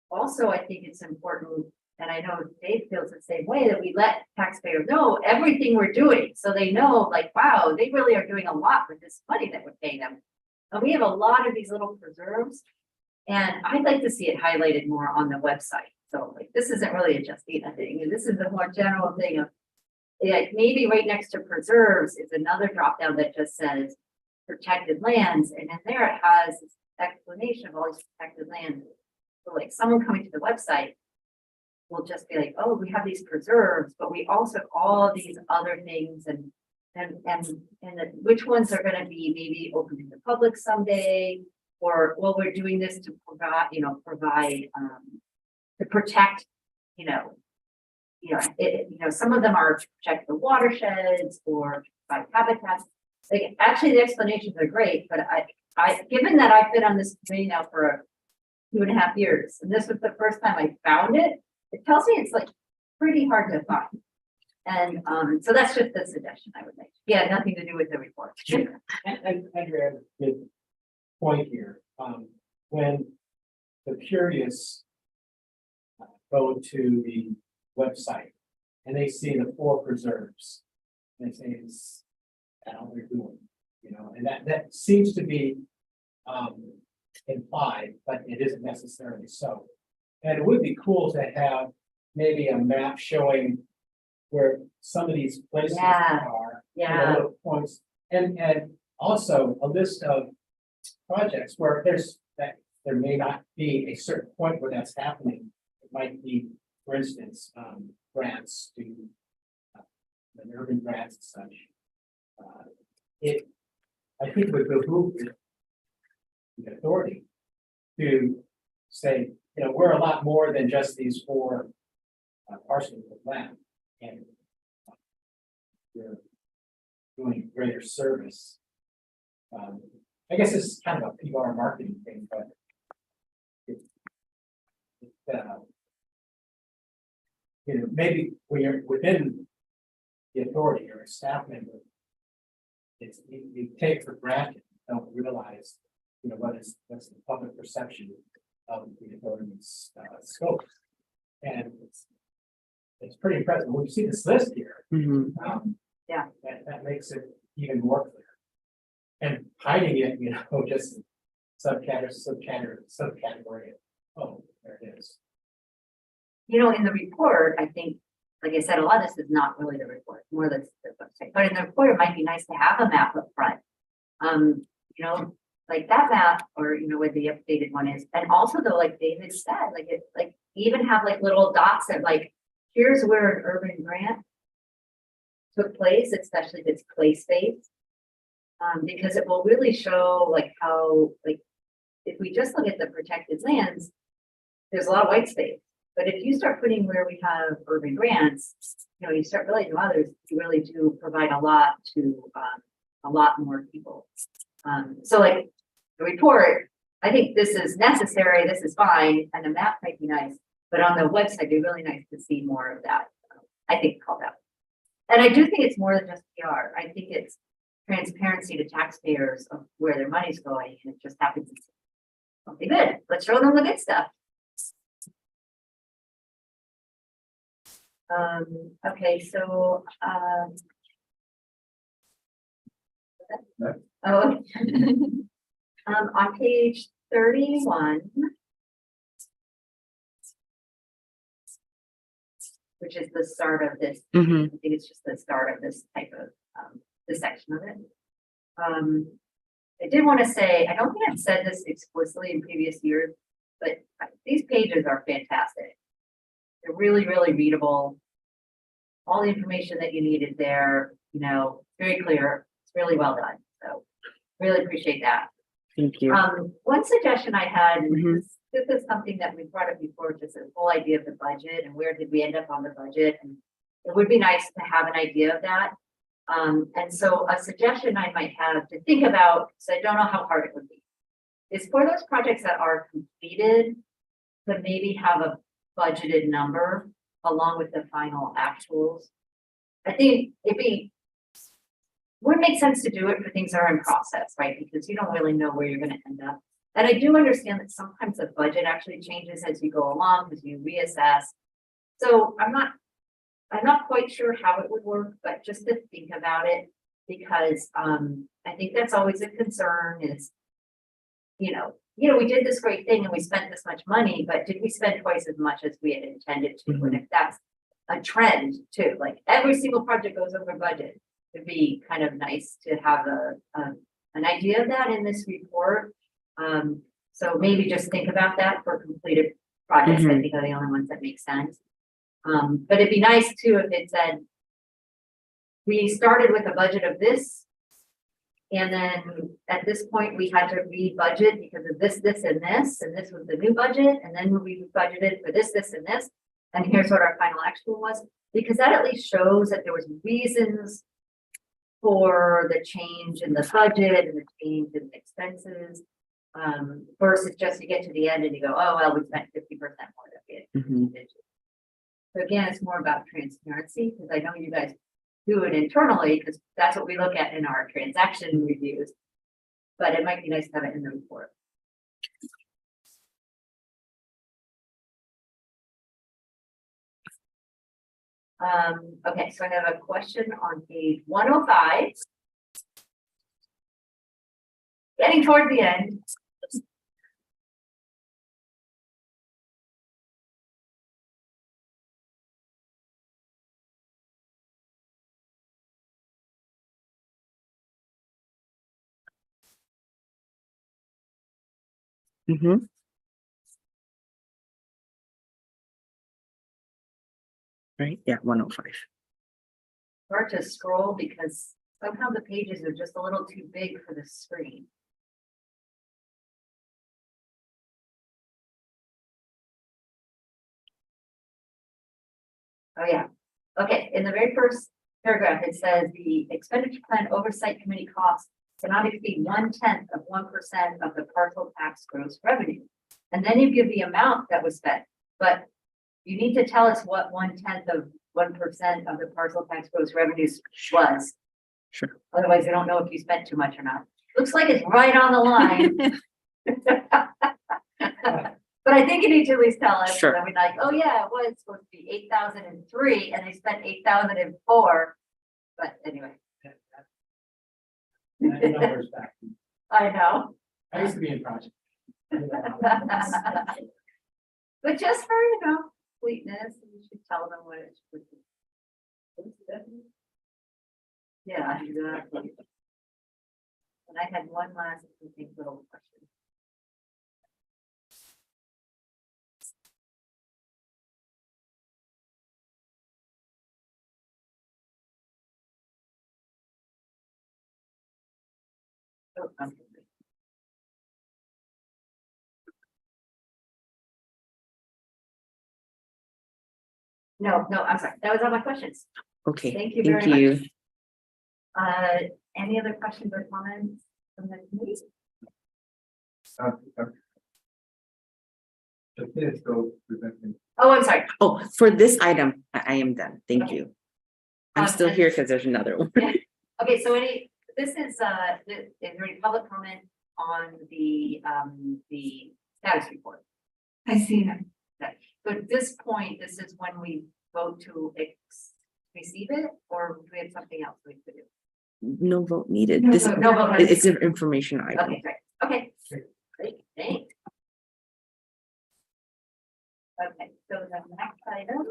also, I think it's important, and I know Dave feels the same way, that we let taxpayers know everything we're doing. So they know like, wow, they really are doing a lot with this money that we're paying them. And we have a lot of these little preserves. And I'd like to see it highlighted more on the website. So like, this isn't really a Justina thing. And this is a more general thing of, like, maybe right next to preserves is another drop down that just says protected lands. And in there it has this explanation of all these protected lands. So like someone coming to the website will just be like, oh, we have these preserves, but we also have all these other things and which ones are going to be maybe open to the public someday, or well, we're doing this to provide, to protect, some of them are to protect the watersheds or by habitats. Like actually the explanations are great, but I given that I've been on this committee now for 2.5 years, and this was the first time I found it, it tells me it's like pretty hard to find. And so that's just the suggestion I would make. Yeah, nothing to do with the report. And Andrea, good point here. When the curious go to the website and they see the 4 preserves, and they say it's how they're doing, and that seems to be implied, but it isn't necessarily so. And it would be cool to have maybe a map showing where some of these places are, little points, and also a list of projects where there may not be a certain point where that's happening. It might be, for instance, grants to the urban grants and such. I think it would behoove the authority to say, we're a lot more than just these 4 parcels of land, and we're doing greater service. I guess this is kind of a PR marketing thing, but maybe when you're within the authority or a staff member, you take for granted, don't realize, what's the public perception of the authority's scope, and it's pretty impressive. When you see this list here, that makes it even more clear. And hiding it, just subcategory. Oh, there it is. You know, in the report, I think, like I said, a lot of this is not really the report, more the website, but in the report, it might be nice to have a map up front. You know, like that map, or, you know, where the updated one is, and also though, like David said, like it, like even have like little dots that like, here's where an urban grant took place, especially if it's place-based. Because it will really show like how, like, if we just look at the protected lands, there's a lot of white space. But if you start putting where we have urban grants, you know, you start realizing, wow, you really do provide a lot to a lot more people. So like the report, I think this is necessary, this is fine, and the map might be nice, but on the website, it'd be really nice to see more of that. I think called out. And I do think it's more than just PR. I think it's transparency to taxpayers of where their money's going, and it just happens to be something good. Let's show them the good stuff. Okay, so oh, on page 31, which is the start of this, I think it's just the start of this type of this section of it. I did want to say, I don't think I've said this explicitly in previous years, but these pages are fantastic. They're really, really readable. All the information that you need is there, you know, very clear. It's really well done. So really appreciate that. Thank you. One suggestion I had, and this is something that we brought up before, just the whole idea of the budget and where did we end up on the budget. And it would be nice to have an idea of that. And so a suggestion I might have to think about, so I don't know how hard it would be, is for those projects that are completed to maybe have a budgeted number along with the final actuals. I think would make sense to do it for things that are in process, right? Because you don't really know where you're going to end up. And I do understand that sometimes the budget actually changes as you go along because you reassess. So I'm not quite sure how it would work, but just to think about it, because I think that's always a concern is, you know, we did this great thing and we spent this much money, but did we spend twice as much as we had intended to? And if that's a trend too, like every single project goes over budget, it'd be kind of nice to have an idea of that in this report. So maybe just think about that for completed projects. I think are the only ones that make sense. But it'd be nice too if it said, we started with a budget of this, and then at this point we had to re-budget because of this, and this was the new budget, and then we budgeted for this, and this, and here's what our final actual was, because that at least shows that there was reasons for the change in the budget and the change in the expenses, versus just you get to the end and you go, oh, well, we spent 50% more than we had intended. So again, it's more about transparency, because I know you guys do it internally because that's what we look at in our transaction reviews, but it might be nice to have it in the report. Okay, so I have a question on page 105. Getting toward the end. Right, yeah, 105. Hard to scroll because somehow the pages are just a little too big for the screen. Oh yeah, okay, in the very first paragraph, it says the expenditure plan oversight committee costs cannot exceed 1/10 of 1% of the parcel tax gross revenue. And then you give the amount that was spent, but you need to tell us what 1/10 of 1% of the parcel tax gross revenues was. Sure. Otherwise, I don't know if you spent too much or not. Looks like it's right on the line. But I think you need to at least tell us. Sure. I mean, like, oh yeah, it was supposed to be 8,003 and they spent 8,004. But anyway. That number's back. I know. I used to be in project. But just for, you know, sweetness, you should tell them what it should be. Yeah, exactly. And I had one last, I think, little question. Oh, I'm sorry. No, I'm sorry. That was all my questions. Okay, Thank you thank very you. Any other questions or comments from the committee? Just minutes go presenting. Oh, I'm sorry. Oh, for this item, I am done. Thank Okay. you. I'm still and- here because there's another one. Okay, so this is there any public comment on the status report? I see them. So at this point, this is when we vote to receive it, or do we have something else we could do? No vote needed. No This, vote. No vote. it's an information item. Okay, great. Okay, great, thanks. Okay, so the next item.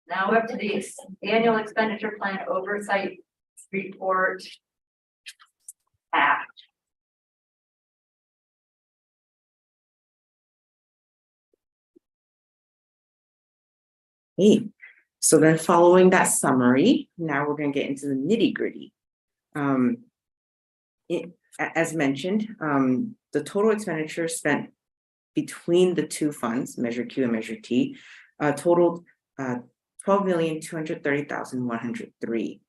Now up to the annual expenditure plan oversight report. Act. Hey, so then following that summary, now we're gonna get into the nitty gritty. As mentioned, the total expenditure spent between the two funds, Measure Q and Measure T, totaled $12,230,103.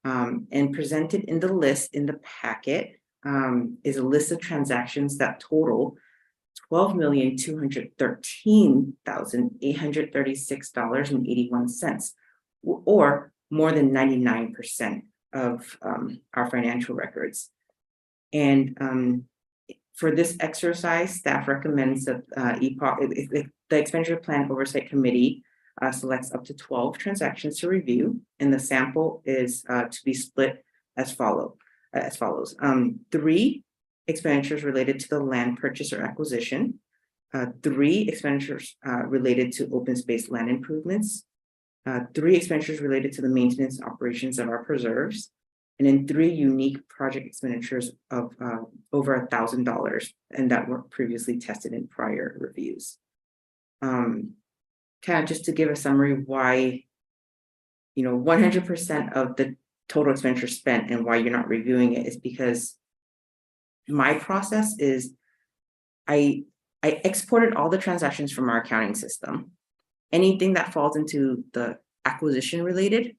And presented in the list in the packet is a list of transactions that total $12,213,836.81, or more than 99% of our financial records. And for this exercise, staff recommends that EPOC, the Expenditure Plan Oversight Committee selects up to 12 transactions to review, and the sample is to be split as follows. 3 expenditures related to the land purchase or acquisition, 3 expenditures related to open space land improvements, 3 expenditures related to the maintenance and operations of our preserves, and then 3 unique project expenditures of over $1,000, and that were previously tested in prior reviews. Kind of just to give a summary why, 100% of the total expenditure spent and why you're not reviewing it is because my process is I exported all the transactions from our accounting system. Anything that falls into the acquisition related,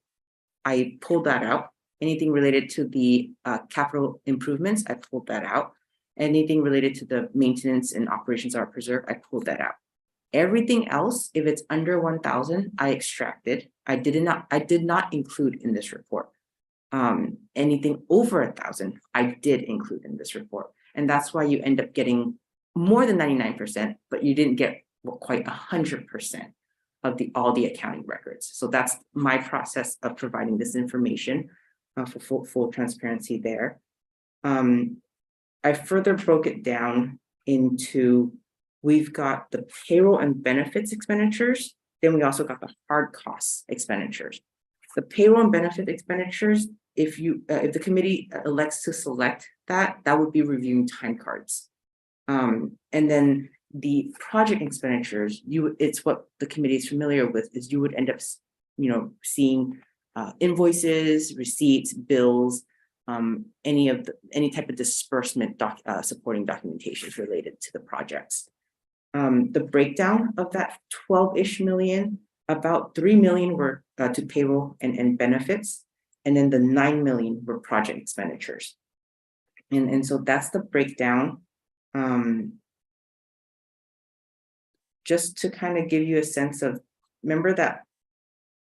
I pulled that out. Anything related to the capital improvements, I pulled that out. Anything related to the maintenance and operations of our preserve, I pulled that out. Everything else, if it's under 1,000, I extracted. I did not include in this report. Anything over 1,000, I did include in this report. And that's why you end up getting more than 99%, but you didn't get quite 100% of all the accounting records. So that's my process of providing this information for full transparency there. I further broke it down into, we've got the payroll and benefits expenditures, then we also got the hard costs expenditures. The payroll and benefit expenditures, if the committee elects to select that would be reviewing time cards. And then the project expenditures, it's what the committee is familiar with, is you would end up, seeing invoices, receipts, bills, any type of disbursement supporting documentations related to the projects. The breakdown of that 12-ish million, about 3 million were to payroll and benefits, and then the 9 million were project expenditures. And so that's the breakdown. Just to kind of give you a sense of, remember that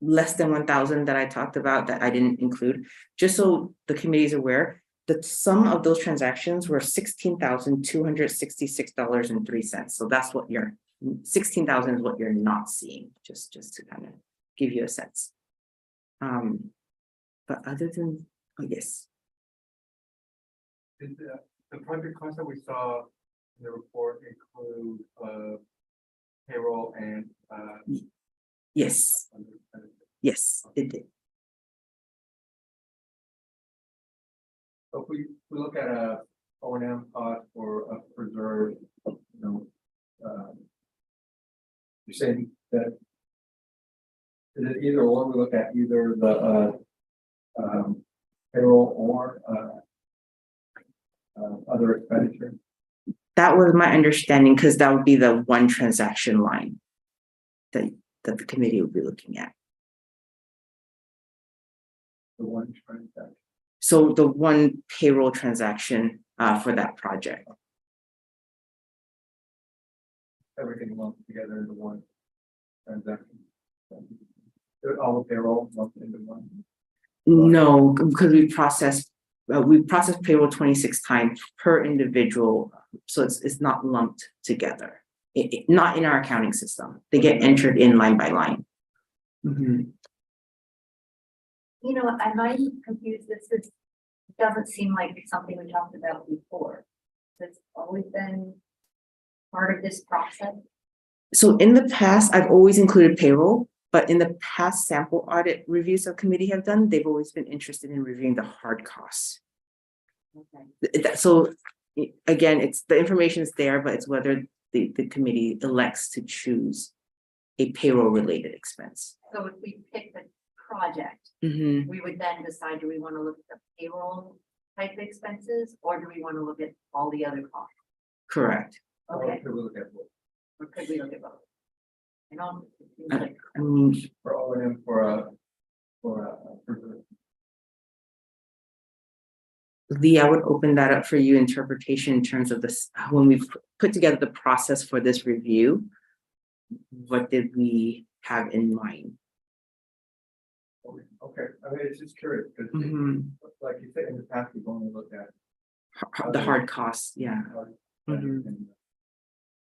less than 1,000 that I talked about that I didn't include, just so the committee is aware, the sum of those transactions were $16,266.03. So that's what 16,000 is what you're not seeing, just to kind of give you a sense. But other than, yes. Is the project costs that we saw in the report include, payroll and, Yes, yes, it did. So if we look at a O&M cost for a preserve, you know, you're saying that is it either or, we look at either the, payroll or, other expenditure? That was my understanding, because that would be the one transaction line that the committee would be looking at. The one transaction. So the one payroll transaction for that project. Everything lumped together into one transaction. All the payroll lumped into one. No, because we process payroll 26 times per individual, so it's not lumped together. Not in our accounting system. They get entered in line by line. You know, I might be confused. It doesn't seem like something we talked about before. It's always been part of this process. So in the past, I've always included payroll, but in the past sample audit reviews of committee have done, they've always been interested in reviewing the hard costs. Okay. So again, it's the information is there, but it's whether the committee elects to choose a payroll related expense. So if we pick the project, Mhm. we would then decide, do we want to look at the payroll type expenses, or do we want to look at all the other costs? Correct. Okay, Or could we look at both? or could we look at both? I don't. It seems I like- I mean, For O&M for a preserve. Lee, I would open that up for you interpretation in terms of this, when we've put together the process for this review. What did we have in mind? Okay, I mean, it's just curious, because Mhm. like you said, in the past, we've only looked at. The hard costs, yeah. And,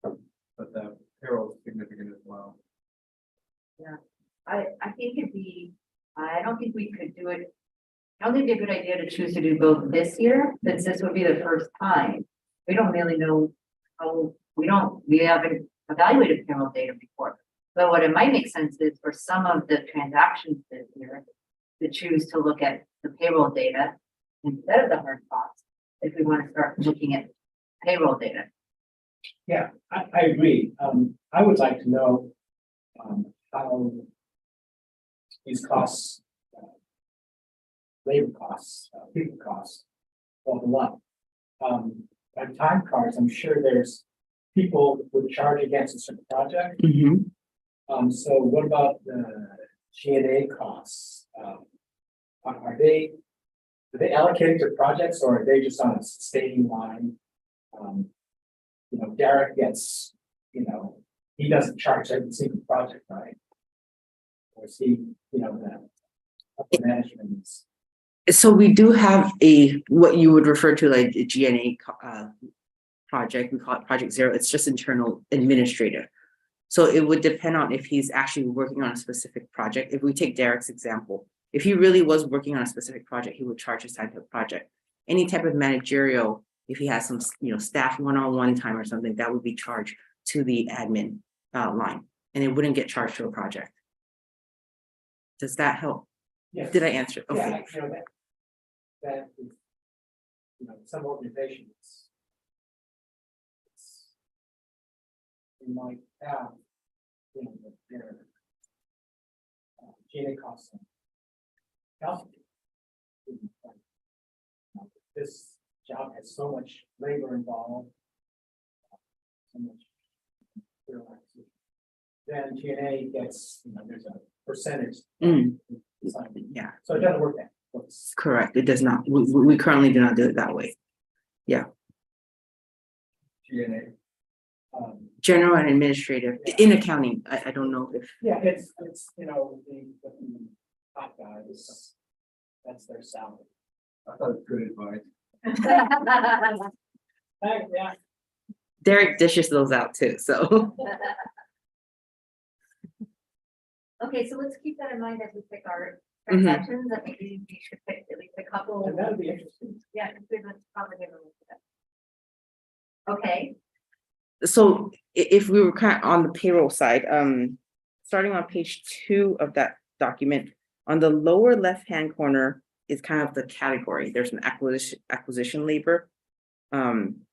but the payroll is significant as well. I think I don't think we could do it. I don't think it'd be a good idea to choose to do both this year, since this would be the first time. We don't really know how, we haven't evaluated payroll data before. But what it might make sense is for some of the transactions this year, to choose to look at the payroll data instead of the hard costs, if we want to start looking at payroll data. Yeah, I agree. I would like to know how these costs, labor costs, people costs, all the lot. On time cards, I'm sure there's people would charge against a certain project. Mhm. So what about the G&A costs? Are they allocated to projects, or are they just on a sustaining line? You know, Derek gets, you know, he doesn't charge every single project, right? Or is he, you know, the upper management is. So we do have what you would refer to like a GNA project, we call it Project Zero, it's just internal administrative. So it would depend on if he's actually working on a specific project. If we take Derek's example, if he really was working on a specific project, he would charge his type of project. Any type of managerial, if he has some, you know, staff one-on-one time or something, that would be charged to the admin line, and it wouldn't get charged to a project. Does that help? Yes. Did I answer? Yeah, Okay. you know, that is, you know, some organizations. We might have, you know, their G&A costs. Health. This job has so much labor involved. So much. Then G&A gets, you know, there's a percentage. Yeah, So it doesn't work that. way. correct. It does not. We currently do not do it that way. G&A. General and administrative in accounting. I don't know if. Yeah, it's, you know, the top guys, that's their salary. I thought it was good advice. Yeah, Derek dishes those out too, so. Okay, so let's keep that in mind as we pick our Mhm. transactions, that maybe we should pick at least a couple. and that'd be interesting. Yeah, because we would probably give them to that. Okay, So if we were kind of on the payroll side, starting on page 2 of that document, on the lower left-hand corner is kind of the category. There's an acquisition labor. I'm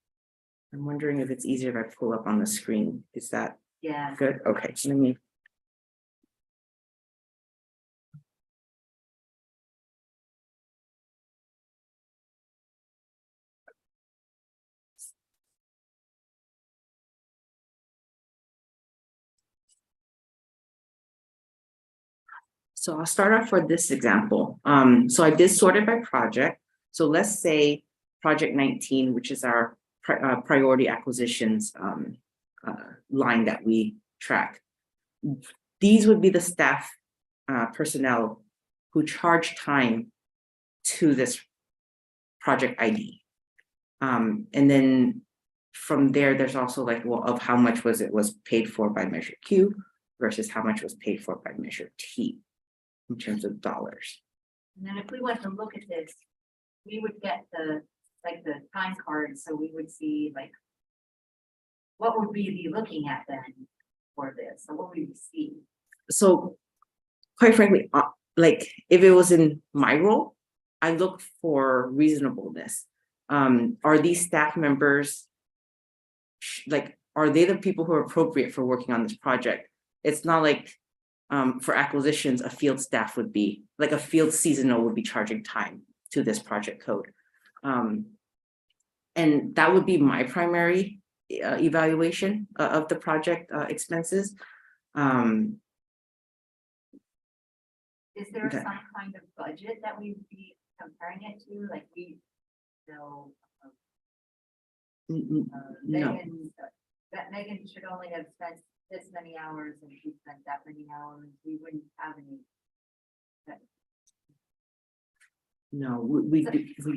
wondering if it's easier if I pull up on the screen. Is that yeah. good? Okay, let me. So I'll start off for this example. So I did sort it by project. So let's say project 19, which is our priority acquisitions line that we track. These would be the staff personnel who charge time to this project ID. And then from there, there's also like, well, of how much was paid for by measure Q versus how much was paid for by measure T in terms of dollars. And then if we went to look at this, we would get the time card, so we would see like, what would we be looking at then for this? So what would we see? So quite frankly, like if it was in my role, I look for reasonableness. Are these staff members, like, are they the people who are appropriate for working on this project? It's not like for acquisitions, a field staff would be, like a field seasonal would be charging time to this project code. And that would be my primary evaluation of the project expenses. Is there Okay. some kind of budget that we'd be comparing it to? Like we know, No, Megan, that Megan should only have spent this many hours and she spent that many hours. We wouldn't have any. no, we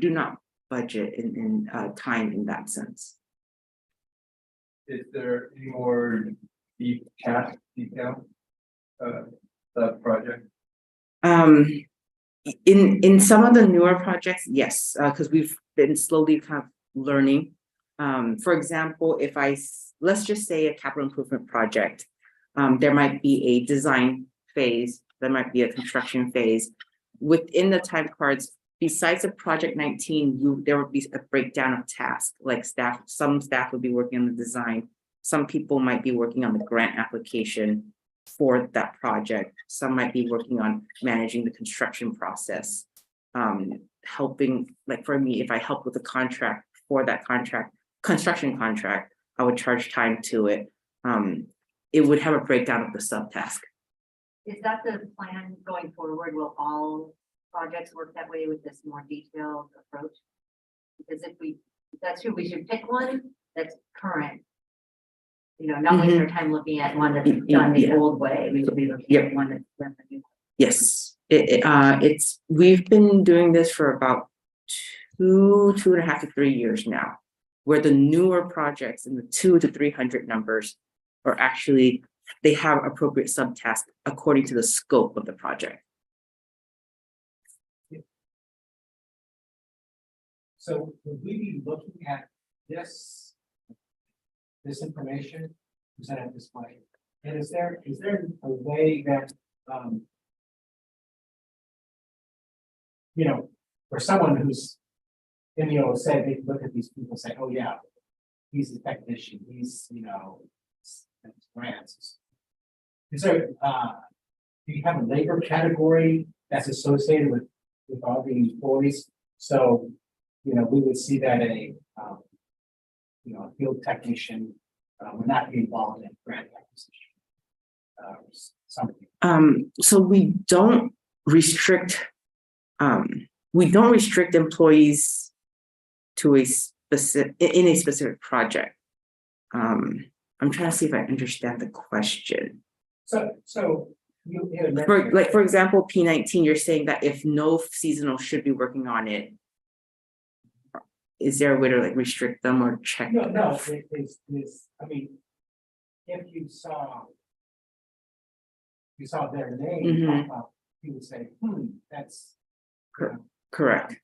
do not budget in time in that sense. Is there any more deep task detail? The project? In some of the newer projects, yes, because we've been slowly kind of learning. For example, let's just say a capital improvement project, there might be a design phase, there might be a construction phase. Within the time cards, besides the project 19, there would be a breakdown of tasks, like some staff would be working on the design, some people might be working on the grant application for that project, some might be working on managing the construction process, helping, like for me, if I help with the contract for that construction contract, I would charge time to it. It would have a breakdown of the subtask. Is that the plan going forward? Will all projects work that way with this more detailed approach? Because if that's true, we should pick one that's current. You know, not waste our time looking at one that's done the old way. We should be looking at one that's done the new way. Yes, we've been doing this for about 2.5 to 3 years now, where the newer projects in the 200 to 300 numbers are actually, they have appropriate subtasks according to the scope of the project. So would we be looking at this information presented at this point? And is there a way that, you know, for someone who's in the say they look at these people and say, oh yeah, he's a technician, he's, you know, grants. Is there, do you have a labor category that's associated with all the employees? So, you know, we would see that you know, a field technician would not be involved in grant acquisition. Something. So we don't restrict employees to a specific project. I'm trying to see if I understand the question. So you For example, P19, you're saying that if no seasonal should be working on it, is there a way to like restrict them or check? No, it is, I mean, if you saw their name pop up, you would say, that's. Correct.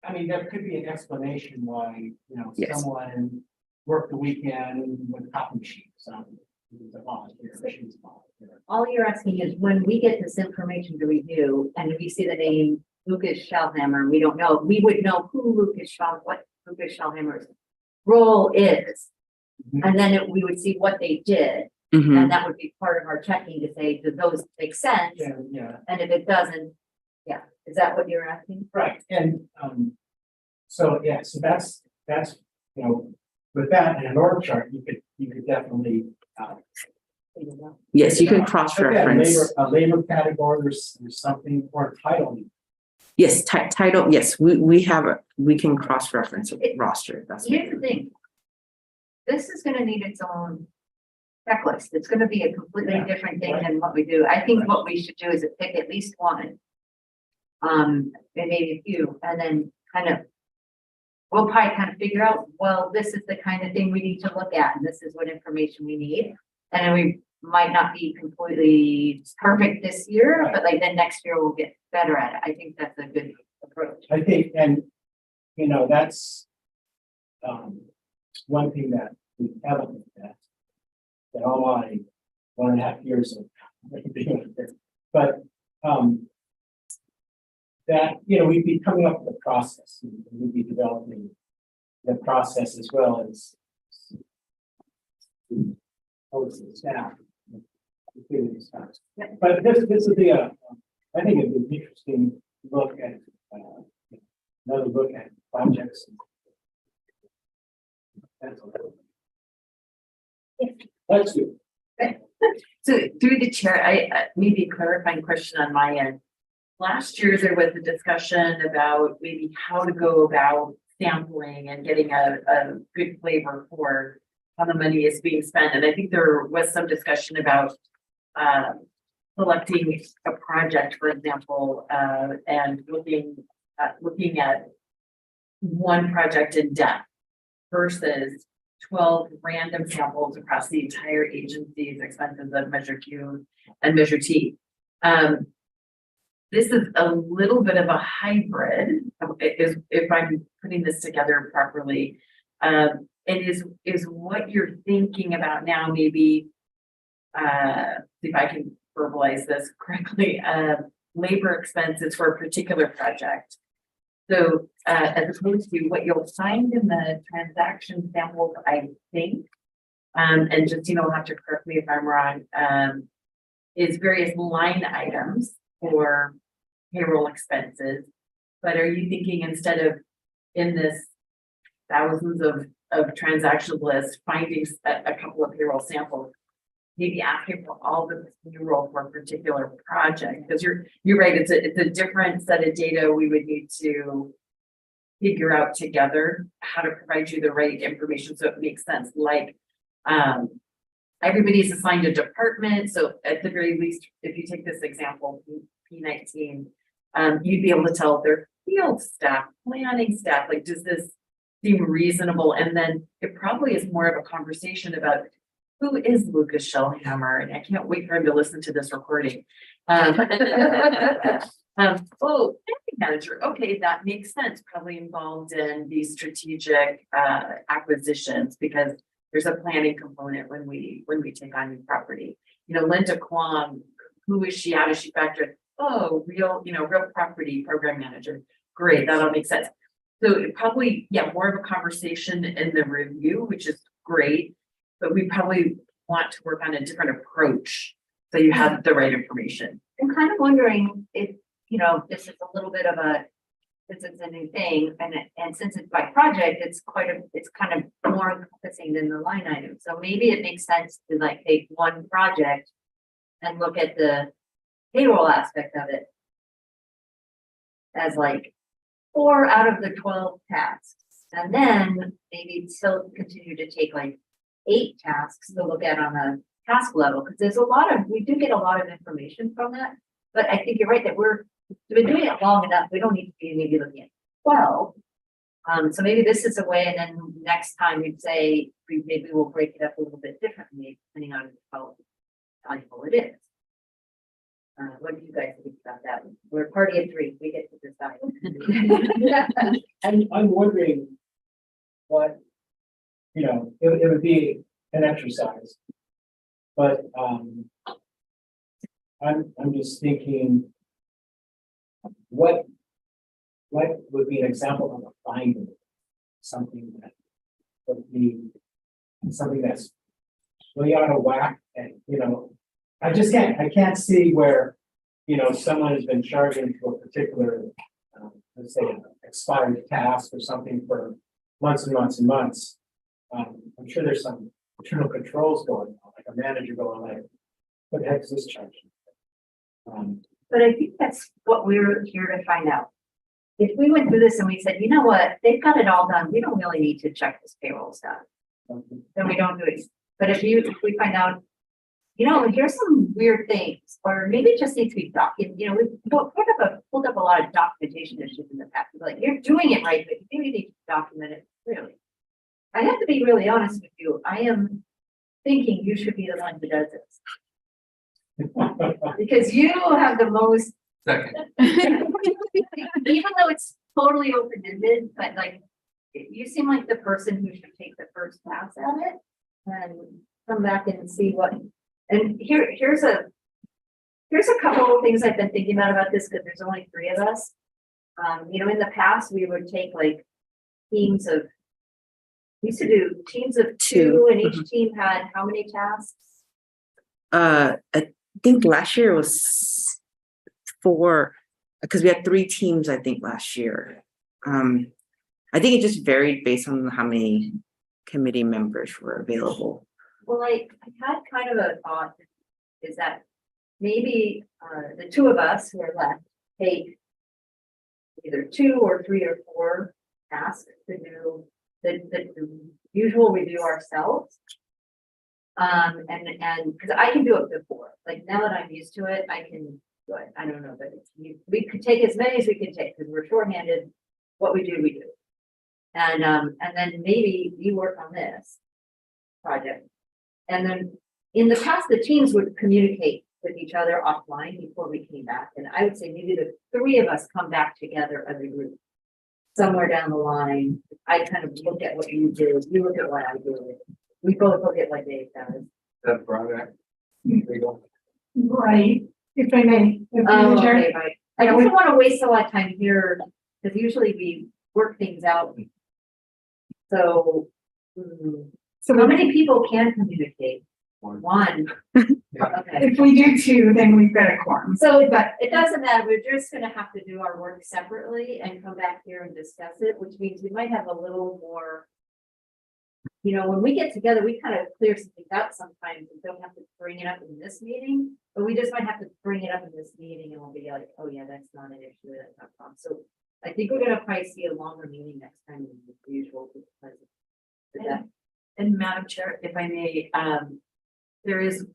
I mean, there could be an explanation why, you know, Yes. someone worked the weekend with copy machines, so. He was a volunteer, she was a volunteer. All you're asking is when we get this information to review and we see the name Lucas Shellhammer, we don't know, we would know who what Lucas Shellhammer's role is. Mhm. And then we would see what they did, Mhm. and that would be part of our checking to say, do those make sense? Yeah, And if it doesn't, yeah, is that what you're asking? right, and, so, yeah, so that's, you know, with that and an org chart, you could definitely, Yes, you can look at cross-reference. a labor category, there's something, or title. Yes, title, yes, we can cross-reference a roster. That's. Here's the thing. This is gonna need its own checklist. It's gonna be a completely Yeah, different thing right. than what we do. I think Right. what we should do is pick at least one. And maybe a few, and then we'll probably kind of figure out, well, this is the kind of thing we need to look at, and this is what information we need. And then we might not be completely perfect this year, but like then next year we'll get better at it. I think that's a good approach. I think, and, you know, that's, one thing that we haven't looked at. That all my 1.5 years of being there, but, that, you know, we'd be coming up with a process, and we'd be developing the process as well as staff. Including staff. But this would be I think it'd be an interesting look at, another look at projects. That's all. That's good. So through the chair, maybe a clarifying question on my end. Last year, there was a discussion about maybe how to go about sampling and getting a good flavor for how the money is being spent. And I think there was some discussion about selecting a project, for example, and looking at one project in depth versus 12 random samples across the entire agency's expenses of Measure Q and Measure T. This is a little bit of a hybrid, if I'm putting this together properly. And is what you're thinking about now, maybe, see if I can verbalize this correctly, labor expenses for a particular project. So as opposed to what you'll find in the transaction samples, I think, and Justine will have to correct me if I'm wrong, is various line items for payroll expenses. But are you thinking instead of in this thousands of transaction lists, finding a couple of payroll samples, maybe asking for all the payroll for a particular project? Because you're right, it's a different set of data we would need to figure out together how to provide you the right information so it makes sense. Like everybody's assigned a department, so at the very least, if you take this example, P19, you'd be able to tell their field staff, planning staff, like, does this seem reasonable? And then it probably is more of a conversation about who is Lucas Shellhammer, and I can't wait for him to listen to this recording. Oh, planning manager. Okay, that makes sense. Probably involved in these strategic acquisitions because there's a planning component when we take on new property. You know, Linda Kwong, who is she? How does she factor in? Oh, real property program manager. Great, that all makes sense. So it probably, yeah, more of a conversation in the review, which is great, but we probably want to work on a different approach so you have the right information. I'm kind of wondering if, this is a little bit of since it's a new thing, and since it's by project, it's kind of more encompassing than the line item. So maybe it makes sense to like take one project and look at the payroll aspect of it as like 4 out of the 12 tasks. And then maybe still continue to take like 8 tasks to look at on a task level, because we do get a lot of information from that. But I think you're right that we've been doing it long enough. We don't need to be maybe looking at 12. So maybe this is a way, and then next time we'd say maybe we'll break it up a little bit differently depending on how valuable it is. What do you guys think about that? We're a party of 3. We get to decide. I'm wondering what you know, it would be an exercise. But, I'm just thinking, what would be an example of a finding? Something that would be something that's really out of whack, and, you know, I can't see where, you know, someone has been charged into a particular, let's say, expired task or something for months and months and months. I'm sure there's some internal controls going on, like a manager going like, what the heck is this charge? But I think that's what we're here to find out. If we went through this and we said, you know what, they've got it all done, we don't really need to check this payroll stuff, then we don't do it. But if we find out, you know, here's some weird things, or maybe it just needs to be documented, you know, we've pulled up a lot of documentation issues in the past. Like, you're doing it right, but maybe you need to document it clearly. I have to be really honest with you. I am thinking you should be the one who does this. Because you have the most, Second. even though it's totally open-ended, but like, you seem like the person who should take the first pass at it and come back and see what, and here's a couple of things I've been thinking about this, because there's only 3 of us. You know, in the past, we would take like teams of, we used to do teams of 2, and each team had how many tasks? I think last year was 4, because we had 3 teams, I think, last year. I think it just varied based on how many committee members were available. Well, I had kind of a thought, is that maybe the 2 of us who are left take either 2 or 3 or 4 tasks to do the usual review ourselves. And because I can do it before, like now that I'm used to it, I can do it. I don't know, but we could take as many as we can take, because we're shorthanded. What we do, we do. And then maybe you work on this project. And then in the past, the teams would communicate with each other offline before we came back. And I would say maybe the 3 of us come back together as a group. Somewhere down the line, I kind of look at what you do, you look at what I do. We both look at what Dave does. That project. Right, if I may. Okay, right. I don't want to waste a lot of time here, because usually we work things out. So, So how many people can communicate? 1. Okay. if we do 2, then we've got a quorum. So, but it doesn't matter. We're just gonna have to do our work separately and come back here and discuss it, which means we might have a little more. You know, when we get together, we kind of clear some things out sometimes and don't have to bring it up in this meeting, but we just might have to bring it up in this meeting and we'll be like, oh yeah, that's not an issue, that's not a problem. So I think we're gonna probably see a longer meeting next time than the usual. Because And Madam Chair, if I may, there is,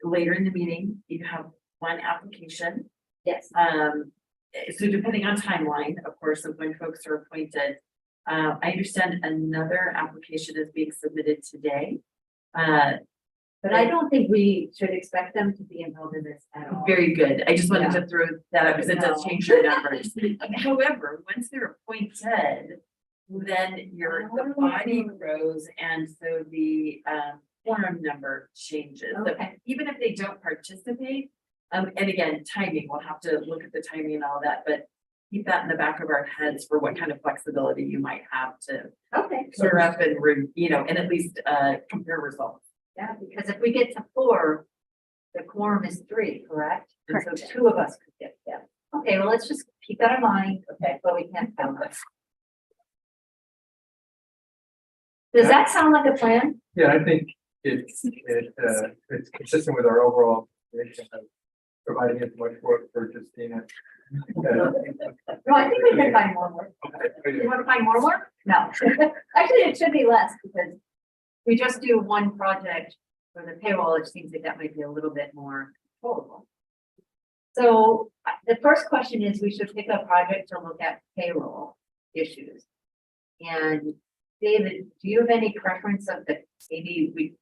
later in the meeting, you have 1 application. yes, So depending on timeline, of course, of when folks are appointed, I understand another application is being submitted today. but I don't think we should expect them to be involved in this at all. Very good. I just wanted to throw that up because it does No. change your numbers. However, once they're appointed, then the body grows, and so the quorum number changes. So Okay. even if they don't participate, and again, timing, we'll have to look at the timing and all that, but keep that in the back of our heads for what kind of flexibility you might have to Okay, stir up and, you know, and at least compare results. yeah, because if we get to 4, the quorum is 3, correct? And so 2 of us could get, yeah. Okay, well, let's just keep that in mind, okay, but we can't count this. Does that sound like a plan? Yeah, I think it's consistent with our overall mission of providing as much work for Justina. No, I think we can find more work. You want to find more work? No. Actually, it should be less, because we just do 1 project for the payroll. It seems like that might be a little bit more controllable. So the first question is, we should pick a project to look at payroll issues. And David, do you have any preference of maybe we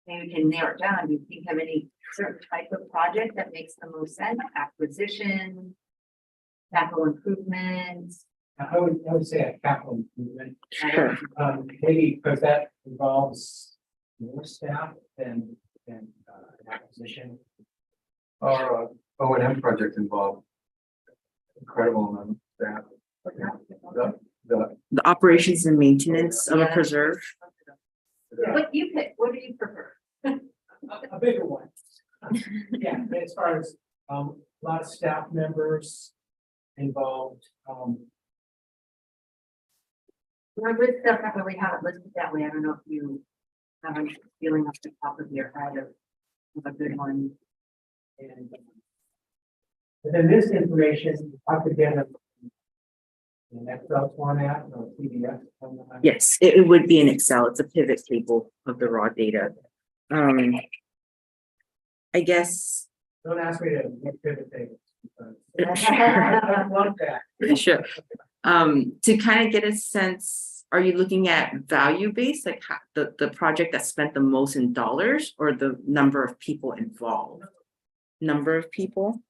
can narrow it down? Do you think of any certain type of project that makes the most sense? Acquisition, capital improvements? I would say a capital improvement, Sure. maybe because that involves more staff than an acquisition. Our O&M project involved incredible amount of staff. The, The operations and maintenance of a Yeah. preserve. What you pick, what do you prefer? A bigger one. Yeah, as far as, a lot of staff members involved, My list doesn't really have it listed that way. I don't know if you have a feeling off the top of your head of a good one. and then this information, I could get an Excel format or PDF. format. Yes, it would be in Excel. It's a pivot table of the raw data. I guess. Don't ask me to make pivot tables. because I love that. Sure. To kind of get a sense, are you looking at value based, like the project that spent the most in dollars or the number of people involved? Number of people?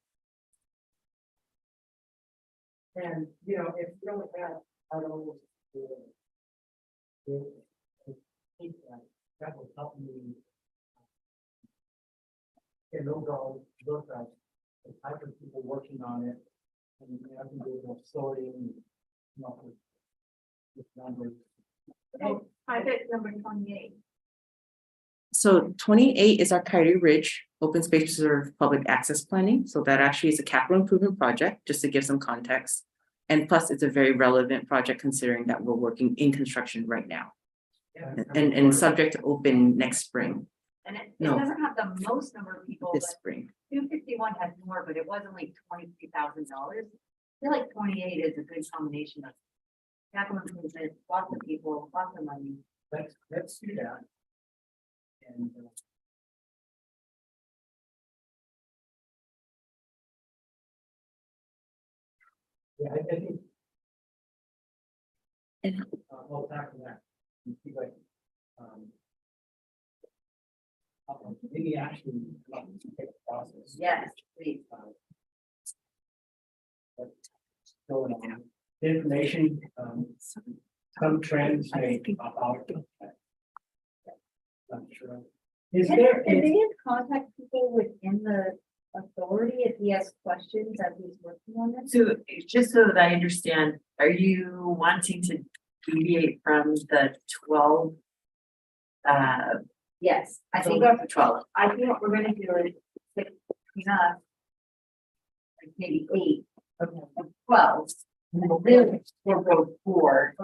And, if you don't have, I don't know. That will help me. Get an overall look at the type of people working on it. And I can do a sorting, with numbers. I bet number 28. So 28 is our Coyote Ridge Open Space Preserve Public Access Planning. So that actually is a capital improvement project, just to give some context. And plus, it's a very relevant project considering that we're working in construction right now and subject to open next spring, And it No. doesn't have the most number of people, this but spring. 251 has more, but it was only $23,000. I feel like 28 is a good combination of capital improvement, lots of people, lots of money. Let's do that. And. Yeah, I think. And- We'll tackle that. And see what, maybe actually, take the process. Yes, please. Going on. The information, some trends may pop out. Not sure. Is there, Can they contact people within the authority if he has questions as he's working on it? So just so that I understand, are you wanting to deviate from the 12? Yes, I think the 12. I think what we're gonna do is six enough. Like maybe 8, okay, 12. And we'll really, we'll go 4,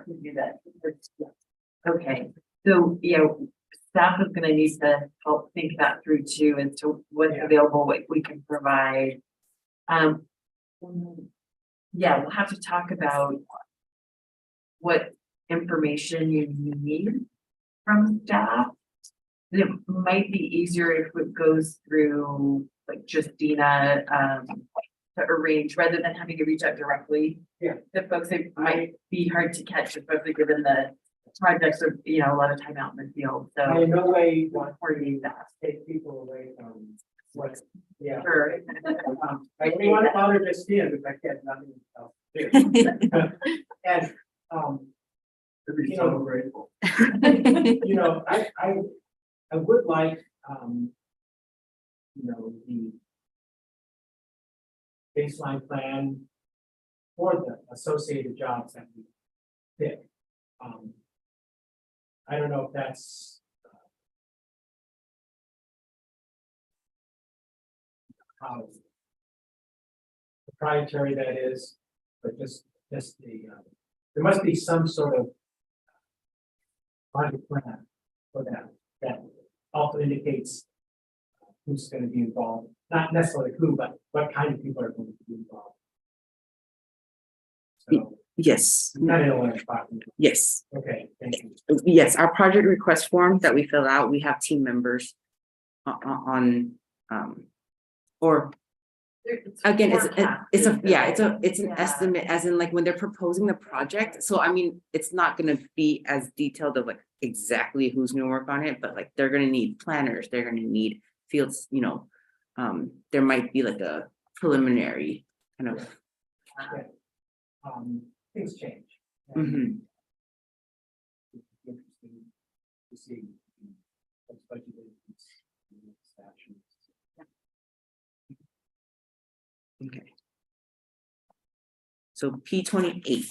we do that. Okay, so, staff is gonna need to help think that through too, as to what's Yeah. available, what we can provide. Yeah, we'll have to talk about what information you need from staff. It might be easier if it goes through like just Dina, to arrange rather than having to reach out directly. Yeah. The folks, it might be hard to catch, especially given the projects are, a lot of time out in the field, I so. in no way want to Coordinate that. take people away from what, yeah. Sure. I don't want to bother this in because I get nothing else to do. And, to be so grateful. I would like, the baseline plan for the associated jobs that we pick. I don't know if that's how proprietary that is, but just the, there must be some sort of project plan for that also indicates who's going to be involved, not necessarily who, but what kind of people are going to be involved. So, Yes, I don't know what I'm talking about. yes. Okay, thank you. Yes, our project request form that we fill out, we have team members on, or again, it's an estimate, as in like when they're proposing the project. So I mean, it's not gonna be as detailed of like exactly who's gonna work on it, but like they're gonna need planners, they're gonna need fields, there might be like a preliminary kind of. things change. Mhm. It's interesting to see what's budgeted. Okay. So P28,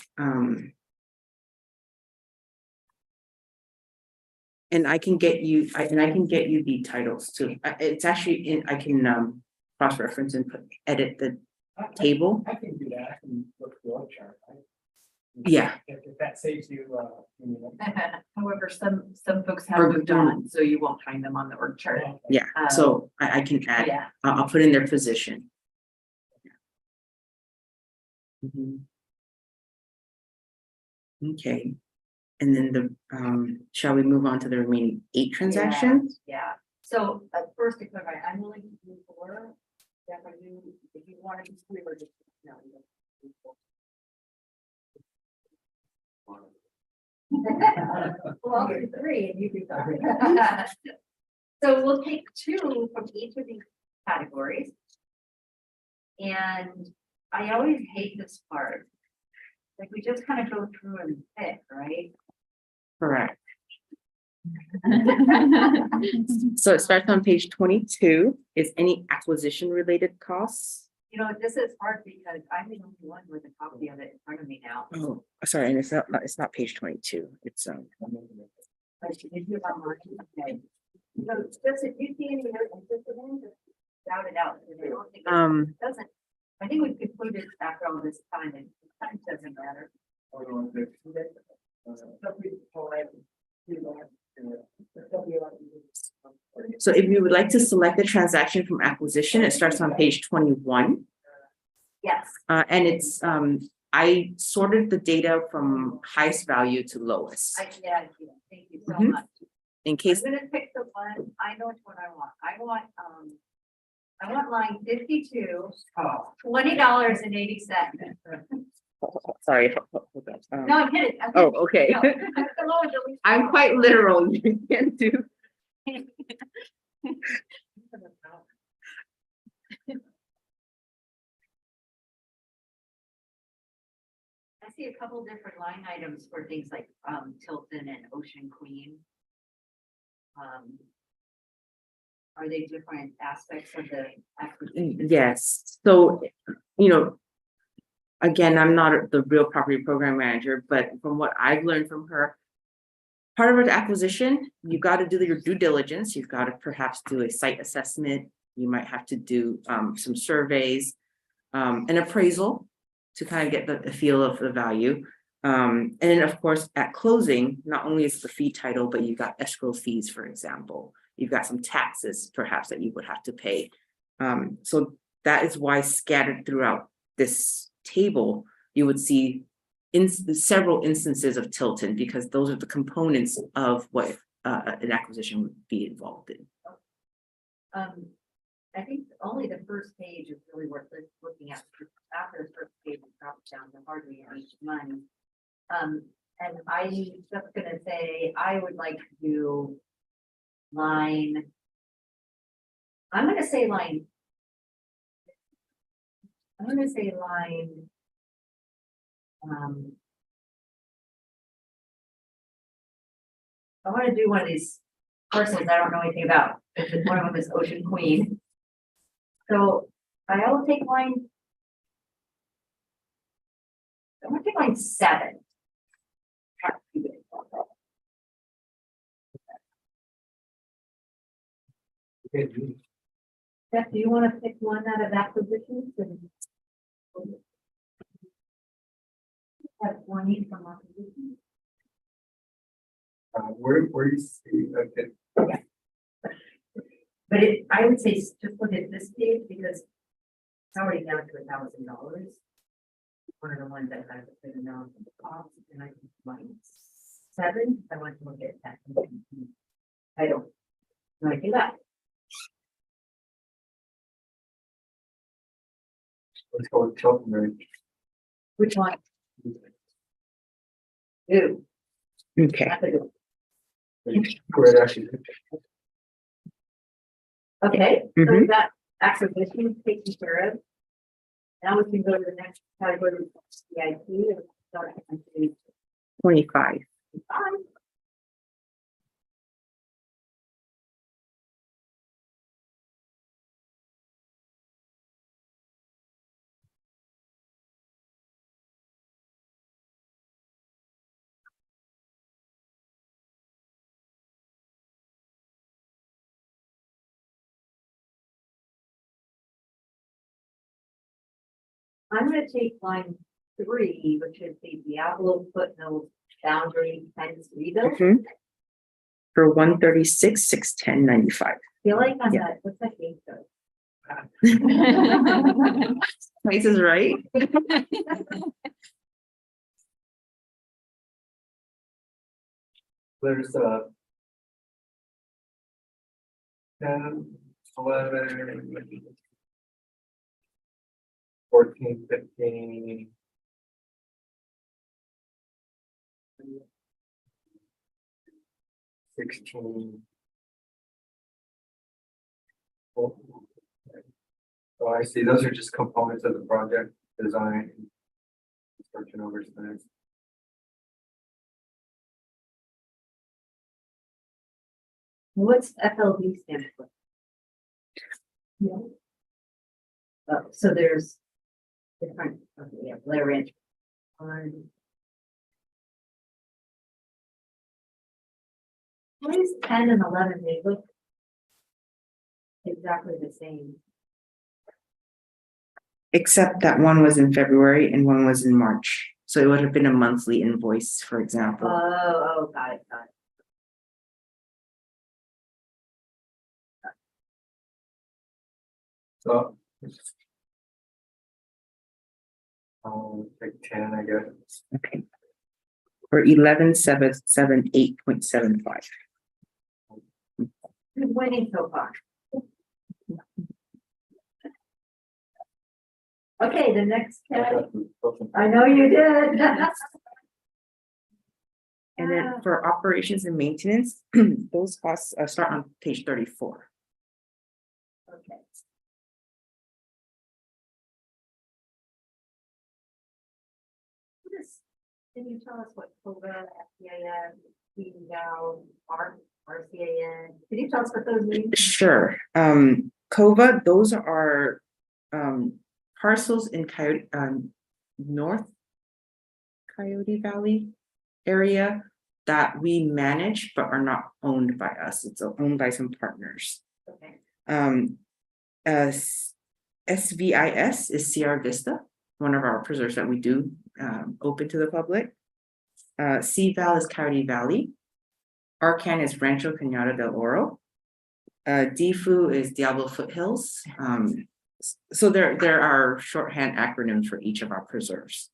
and I can get you, I can get you the titles too. It's actually in, I can cross-reference and edit the table. I can do that. I can look at the org chart. Right? Yeah. If that saves you, However, some folks have Or- moved on, so you won't find them on the org chart. Yeah, so I can add, Yeah. I'll put in their position. Mhm. Okay, and then shall we move on to the remaining 8 transactions? Yeah, so first to clarify, I'm willing to do 4. If you want to do 3 or just, no. you don't do 4. Well, I'll do 3 and you do 5. So we'll take 2 from each of these categories. And I always hate this part. Like we just kind of go through and pick, right? Correct. So it starts on page 22, is any acquisition related costs? You know, this is hard because I'm the only one with a copy of it in front of me now. Oh, sorry, and it's not page 22, it's But you can do it online. Okay. So just if you see any other interested in, just shout it out. Because I don't think it doesn't. I think we've concluded after all this time and time doesn't matter. so if you would like to select the transaction from acquisition, it starts on page 21. Yes. And it's, I sorted the data from highest value to lowest, Yeah, thank you so Mhm. much. in I'm case, gonna pick the one, I know which one I want. I want line 52, $20.80. sorry. hold on, No, I'm kidding. I'm Oh, kidding. okay. No, that's the lowest, at least. I'm quite literal, you can't do. I see a couple different line items for things like Tilton and Ocean Queen. Are they different aspects of the acquisition? Yes, so, you know, again, I'm not the real property program manager, but from what I've learned from her, part of an acquisition, you've got to do your due diligence. You've got to perhaps do a site assessment. You might have to do some surveys, an appraisal to kind of get the feel of the value. And then, of course, at closing, not only is the fee title, but you've got escrow fees, for example. You've got some taxes, perhaps, that you would have to pay. So that is why scattered throughout this table, you would see in several instances of Tilton, because those are the components of what an acquisition would be involved in. I think only the first page is really worth looking at. After the first page, it drops down to hardly any money. And I'm just gonna say, I would like to do line. I'm gonna say line. I want to do one of these courses I don't know anything about. One of them is Ocean Queen. So I'll take line. I want to take line 7. Steph, do you want to pick one out of acquisitions? Have one each from acquisitions. Where you see, okay, But I would say just look at this page because it's already down to $1,000. One of the ones that has a good amount of cost, and I think line 7. I want to look at that. I don't like that. let's go with Tilton, right? Which one? Ooh, Okay. that's a good one. Where it actually. Okay, so Mhm. that acquisition taken care of. Now we can go to the next category, CIP, and start on page 25. 5. I'm gonna take line 3, which is the Diablo footnote boundary fence rebuild. Mhm. For 136, 610.95. Feel like I'm Yeah. at, what's that game show? Price is right. There's 10, 11, 14, 15. 16. Oh, I see, those are just components of the project design. Construction oversight. What's FLD stand for? Oh, so there's different, okay, yeah, Blair Ranch. What is 10 and 11? They look exactly the same. Except that one was in February and one was in March. So it would have been a monthly invoice, for example. Oh, got it. So. Take 10, I guess. Okay. For 11,778.75. Who's winning so far? Okay, the next category. I know you did. And then for operations and maintenance, those costs start on page 34. Okay. Can you tell us what COVA, FCIN, CVAL, RCAN? Can you tell us what those mean? Sure. COVA, those are parcels in Coyote, North Coyote Valley area that we manage but are not owned by us. It's owned by some partners. Okay. SVIS is Sierra Vista, one of our preserves that we do open to the public. CVAL is Coyote Valley. Arcan is Rancho Cañada del Oro. DFU is Diablo Foothills. So there are shorthand acronyms for each of our preserves.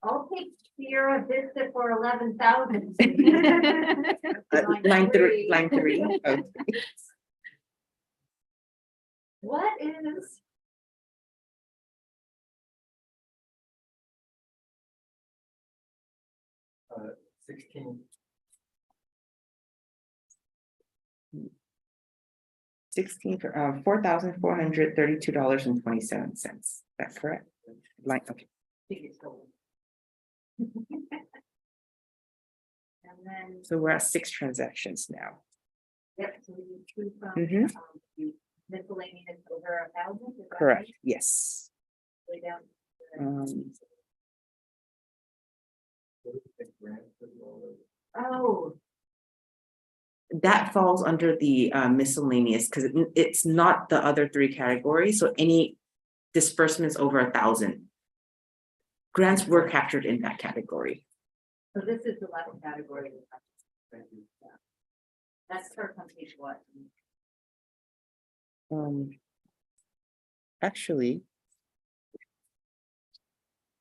I'll take Sierra Vista for 11,000. Line three. Okay. What is? Uh, 16. 16 for $4,432.27. That's correct. Line, okay. And then, So we're at 6 transactions now. yep, so we need 2 from Mhm. the miscellaneous over 1,000. is that Correct. right? Yes. Way down. Oh, That falls under the miscellaneous because it's not the other 3 categories. So any disbursements over 1,000 grants were captured in that category. so this is the last category. Thank you. That starts on page what? Actually,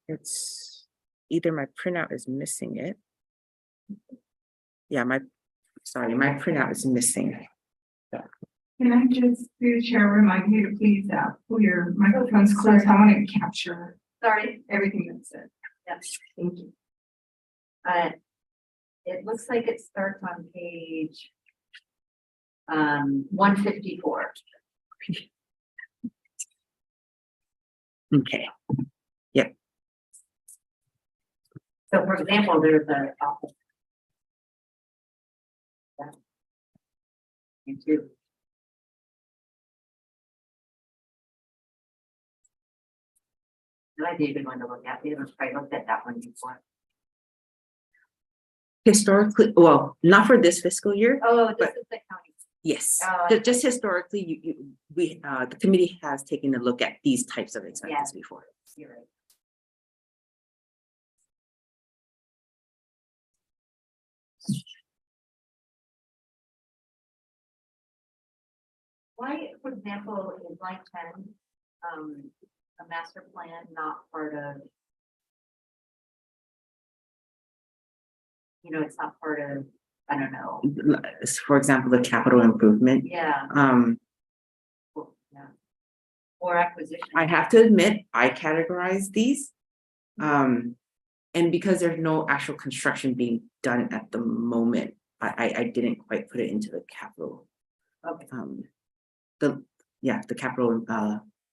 it's either my printout is missing it. Yeah, my printout is missing. Can I just, through the chair, remind you to please pull your microphones close? I want to capture Sorry. Everything that's said. Yes. Thank you. It looks like it starts on page 154. Okay, So for example, there's a. And two. I didn't want to look at, we haven't probably looked at that one before. historically, well, not for this fiscal year. Oh, this But- is the county. Yes, Oh, just historically, the committee has taken a look at these types of expenses before. You're right. Why, for example, is line 10, a master plan not part of? It's not part of, I don't know, For example, the capital improvement, yeah, yeah. Or acquisition. I have to admit, I categorize these. And because there's no actual construction being done at the moment, I didn't quite put it into the capital. Okay. The capital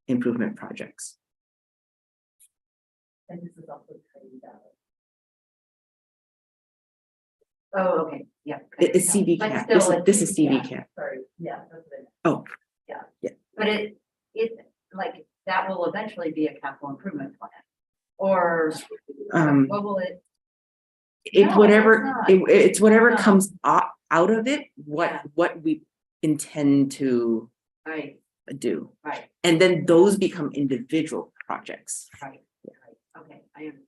improvement projects. And this is also trade balance. Oh, okay, yeah. It's CV But camp, still, this is CV Yeah, camp. Sorry, yeah, that's it. Oh, But it like, that will eventually be a capital improvement plan. Or what will it? It's No, whatever, it's not. it's whatever No. comes out of it, Yeah. what we intend to Right, do. right, And then those become individual projects. right, right. Okay, I am.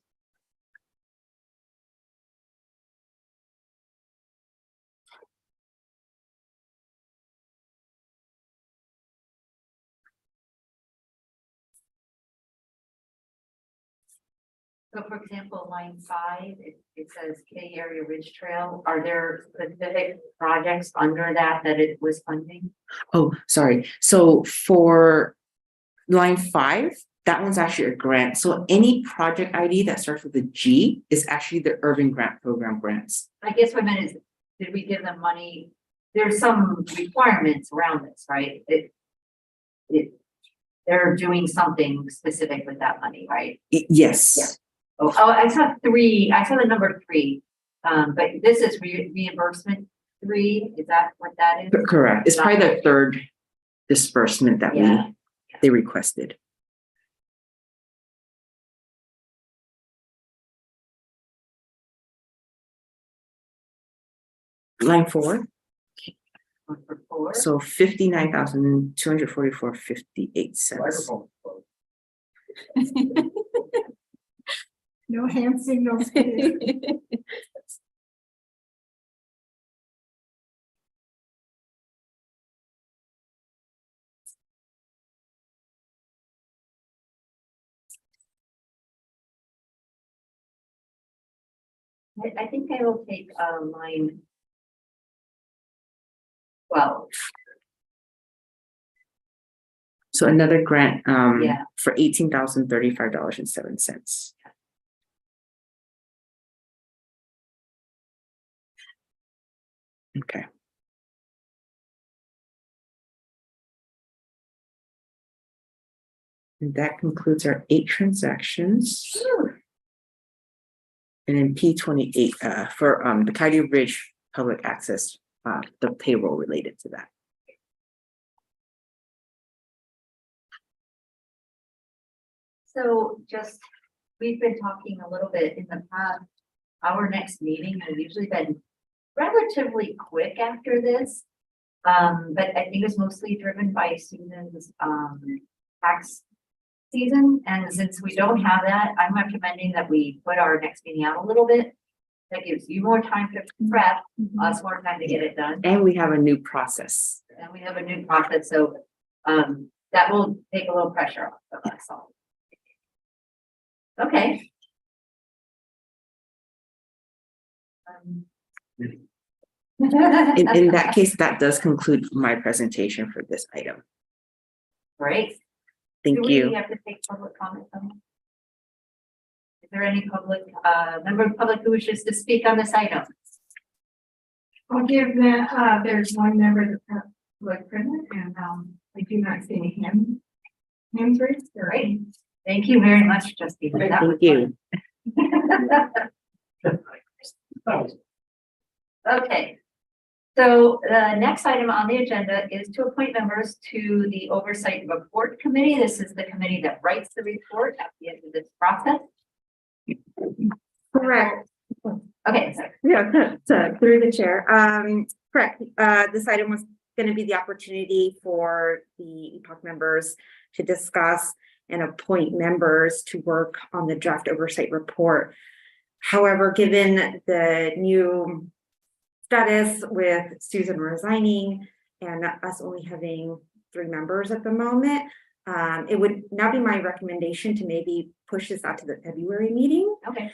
So for example, line 5, it says K Area Ridge Trail. Are there specific projects under that it was funding? Oh, sorry. So for line 5, that one's actually a grant. So any project ID that starts with a G is actually the Urban Grant Program grants. I guess what I meant is, did we give them money? There's some requirements around this, right? They're doing something specific with that money, right? Yes. Yeah. Oh, I saw 3, I saw the number 3. But this is reimbursement 3, is that what that is? Correct. It's probably the third disbursement that Yeah. they requested. Line 4, For 4. so 59,244.58. Microphone. No hand signals. I think I will take line 12. So another grant Yeah. for $18,035.07. Okay. And that concludes our 8 transactions. And then P28 for the Coyote Ridge Public Access, the payroll related to that. So just, we've been talking a little bit in the past. Our next meeting has usually been relatively quick after this. But I think it's mostly driven by Susan's tax season. And since we don't have that, I'm recommending that we put our next meeting out a little bit. That gives you more time to prep, us more time to get it done. And we have a new process. And we have a new process, so that will take a little pressure off of us all. Okay. In that case, that does conclude my presentation for this item. Great. Thank Do you. we have to take public comment on there any public, member of the public who wishes to speak on this item? I'll give that, there's one member that was present and, I do not see any hands raised. Great. Thank you very much, Justine. That was Thank you. fun. Okay. So the next item on the agenda is to appoint members to the Oversight Report Committee. This is the committee that writes the report at the end of this process. Correct. Okay, sorry. Yeah, so through the chair, correct. This item was going to be the opportunity for the EPOC members to discuss and appoint members to work on the draft oversight report. However, given the new status with Susan resigning and us only having 3 members at the moment, it would now be my recommendation to maybe push this out to the February meeting, Okay.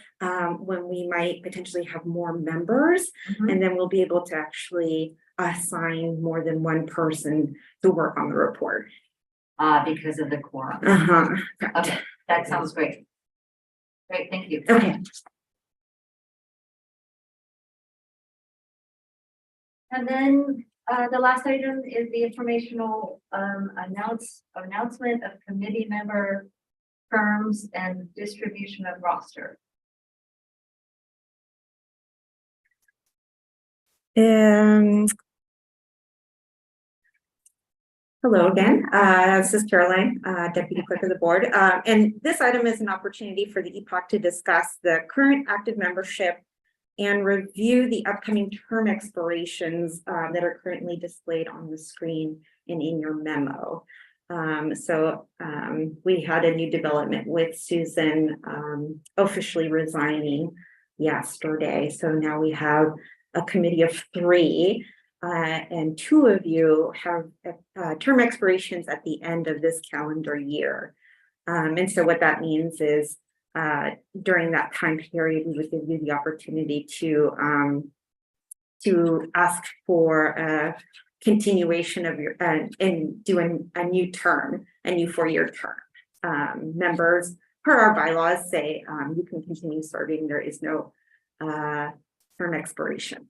when we might potentially have more members, Mhm. and then we'll be able to actually assign more than one person to work on the report. Because of the quorum. Correct. Okay, that sounds great. Great, thank you. Okay. And then the last item is the informational announcement of committee member terms and distribution of roster. Hello again, this is Caroline, Deputy Clerk of the Board. And this item is an opportunity for the EPOC to discuss the current active membership and review the upcoming term expirations that are currently displayed on the screen and in your memo. We had a new development with Susan officially resigning yesterday. So now we have a committee of 3. And 2 of you have term expirations at the end of this calendar year. And so what that means is during that time period, we would give you the opportunity to ask for a continuation of your and do a new term, a new 4-year term. Members per our bylaws say you can continue serving. There is no term expiration.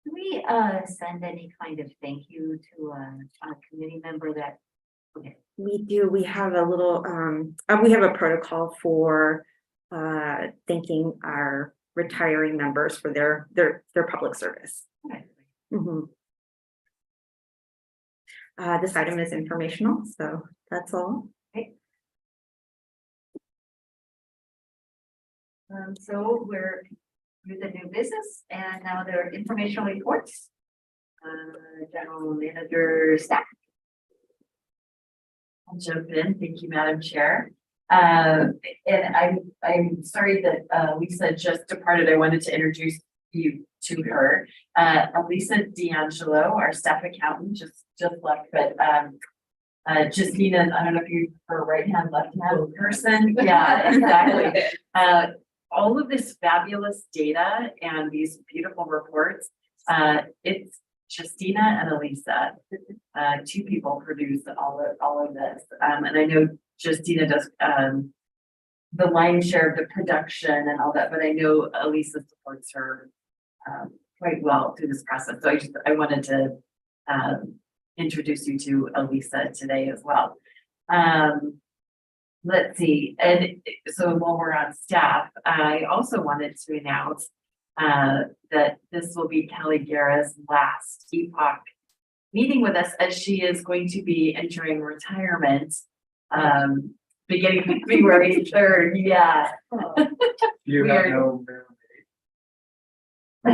Do we send any kind of thank you to a committee member that? Okay. We do. We have a little, we have a protocol for thanking our retiring members for their public service. Okay. Mhm. This item is informational, so that's all. Okay. So we're through the new business, and now there are informational reports. General manager staff. I'll jump in. Thank you, Madam Chair. And I'm sorry that Lisa just departed. I wanted to introduce you to her. Elisa D'Angelo, our staff accountant, just left, but Justina, I don't know if you're her right hand, left hand person. Yeah, exactly. All of this fabulous data and these beautiful reports, it's Justina and Elisa. 2 people produce all of this. And I know Justina does the lion's share of the production and all that, but I know Elisa supports her quite well through this process. So I wanted to introduce you to Elisa today as well. Let's see, and so while we're on staff, I also wanted to announce that this will be Kelly Guerra's last EPOC meeting with us, as she is going to be entering retirement beginning February 3rd. Yeah. You have no. I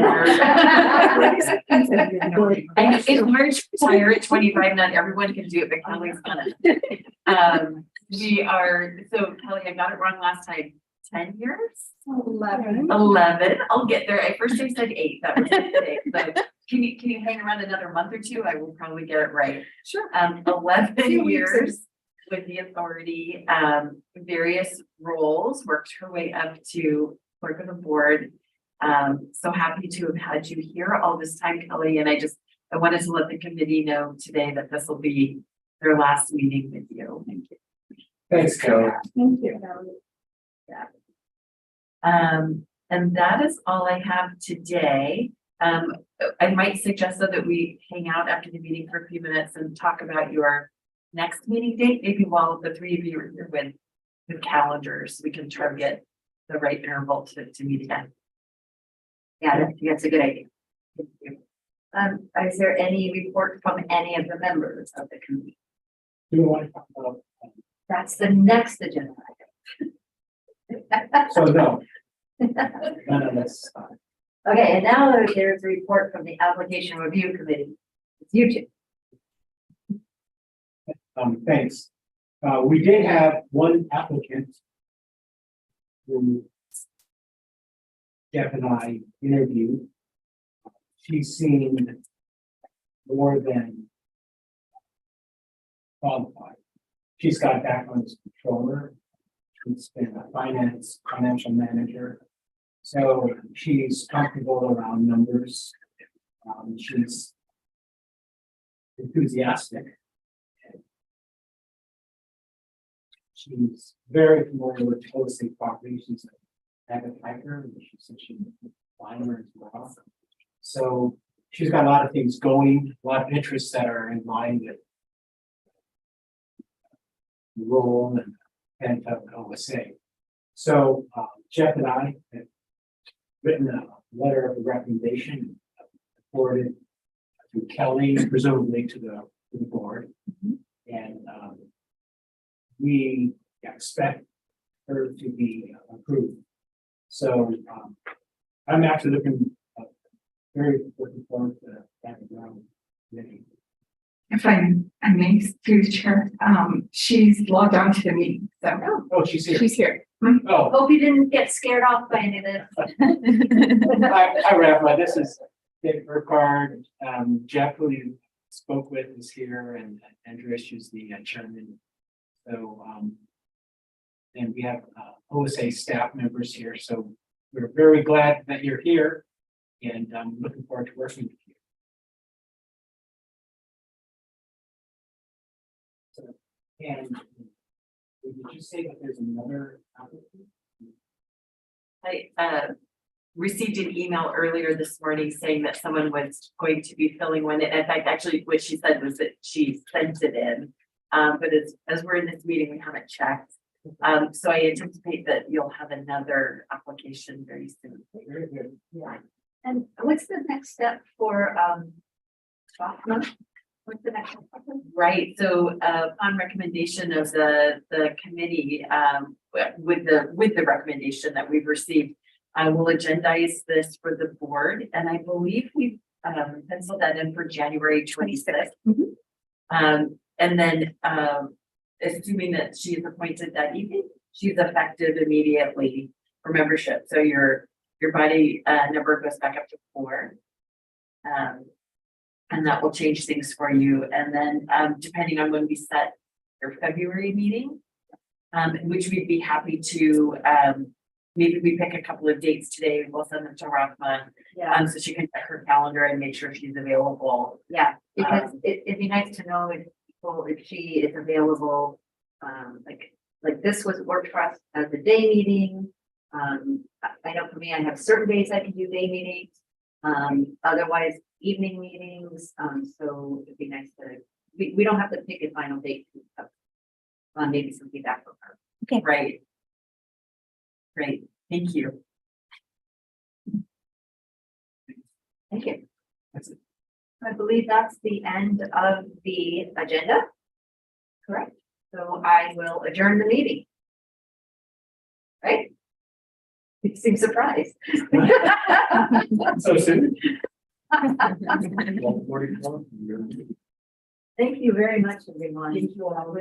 know it's hard to retire at 25. Not everyone can do it, but Kelly's gonna. We are, so Kelly, I got it wrong last time. 10 years? 11. I'll get there. I first I said 8. That was a mistake. So can you hang around another month or 2? I will probably get it right. Sure. 11 years with the authority, various roles, worked her way up to clerk of the board. So happy to have had you here all this time, Kelly. And I wanted to let the committee know today that this will be their last meeting with you. Thank you. Thanks, Kelly. Thank you. Yeah. And that is all I have today. I might suggest though that we hang out after the meeting for a few minutes and talk about your next meeting date, maybe while the three of you are here with calendars, we can target the right interval to meet again. Yeah, that's a good idea. Thank you. Is there any report from any of the members of the committee? Do we want to talk about, That's the next agenda item. so no, none of this. Okay, and now there's a report from the application review committee. It's you two. Thanks. We did have one applicant who Jeff and I interviewed. She's seen more than qualified. She's got background as controller. She's been a financial manager. So she's comfortable around numbers. She's enthusiastic. She's very familiar with real estate property. She's an avid hiker, and she said she's a climber as well. So she's got a lot of things going, a lot of interests that are in line with the role and of OSA. So Jeff and I have written a letter of recommendation forwarded to Kelly, presumably to the board. And we expect her to be approved. So I'm actually very looking forward to that. If I may, through the chair, she's logged on to the meeting, so Oh, she's here. she's here. Oh, Hope you didn't get scared off by any of this. hi, Rafa. This is Dave Burkhardt. Jeff, who you spoke with, is here, and Andrew who's the chairman. So, and we have OSA staff members here. So we're very glad that you're here, and I'm looking forward to working with you. So, and did you say that there's another applicant? I received an email earlier this morning saying that someone was going to be filling one. In fact, actually, what she said was that she sent it in. But as we're in this meeting, we haven't checked. So I anticipate that you'll have another application very soon. Very good. Yeah. And what's the next step for Hoffman? What's the next step? Right, so on recommendation of the committee, with the recommendation that we've received, I will agendize this for the board, and I believe we've penciled that in for January 26th. And then assuming that she is appointed that evening, she's effective immediately for membership. So your body number goes back up to 4. And that will change things for you. And then depending on when we set your February meeting, which we'd be happy to, maybe we pick a couple of dates today, we'll send them to Rahma, so she can check her calendar and make sure she's available. Yeah, because it'd be nice to know if she is available, like this was worked for us as a day meeting. I know for me, I have certain days I can do day meetings. Otherwise evening meetings, so it'd be nice to, we don't have to pick a final date. Maybe some feedback from her. Okay. Right. Great, thank you. Thank you. That's it. I believe that's the end of the agenda. Correct. So I will adjourn the meeting. Right? You seem surprised. So soon? 12:44. Thank you very much, everyone. Thank you all.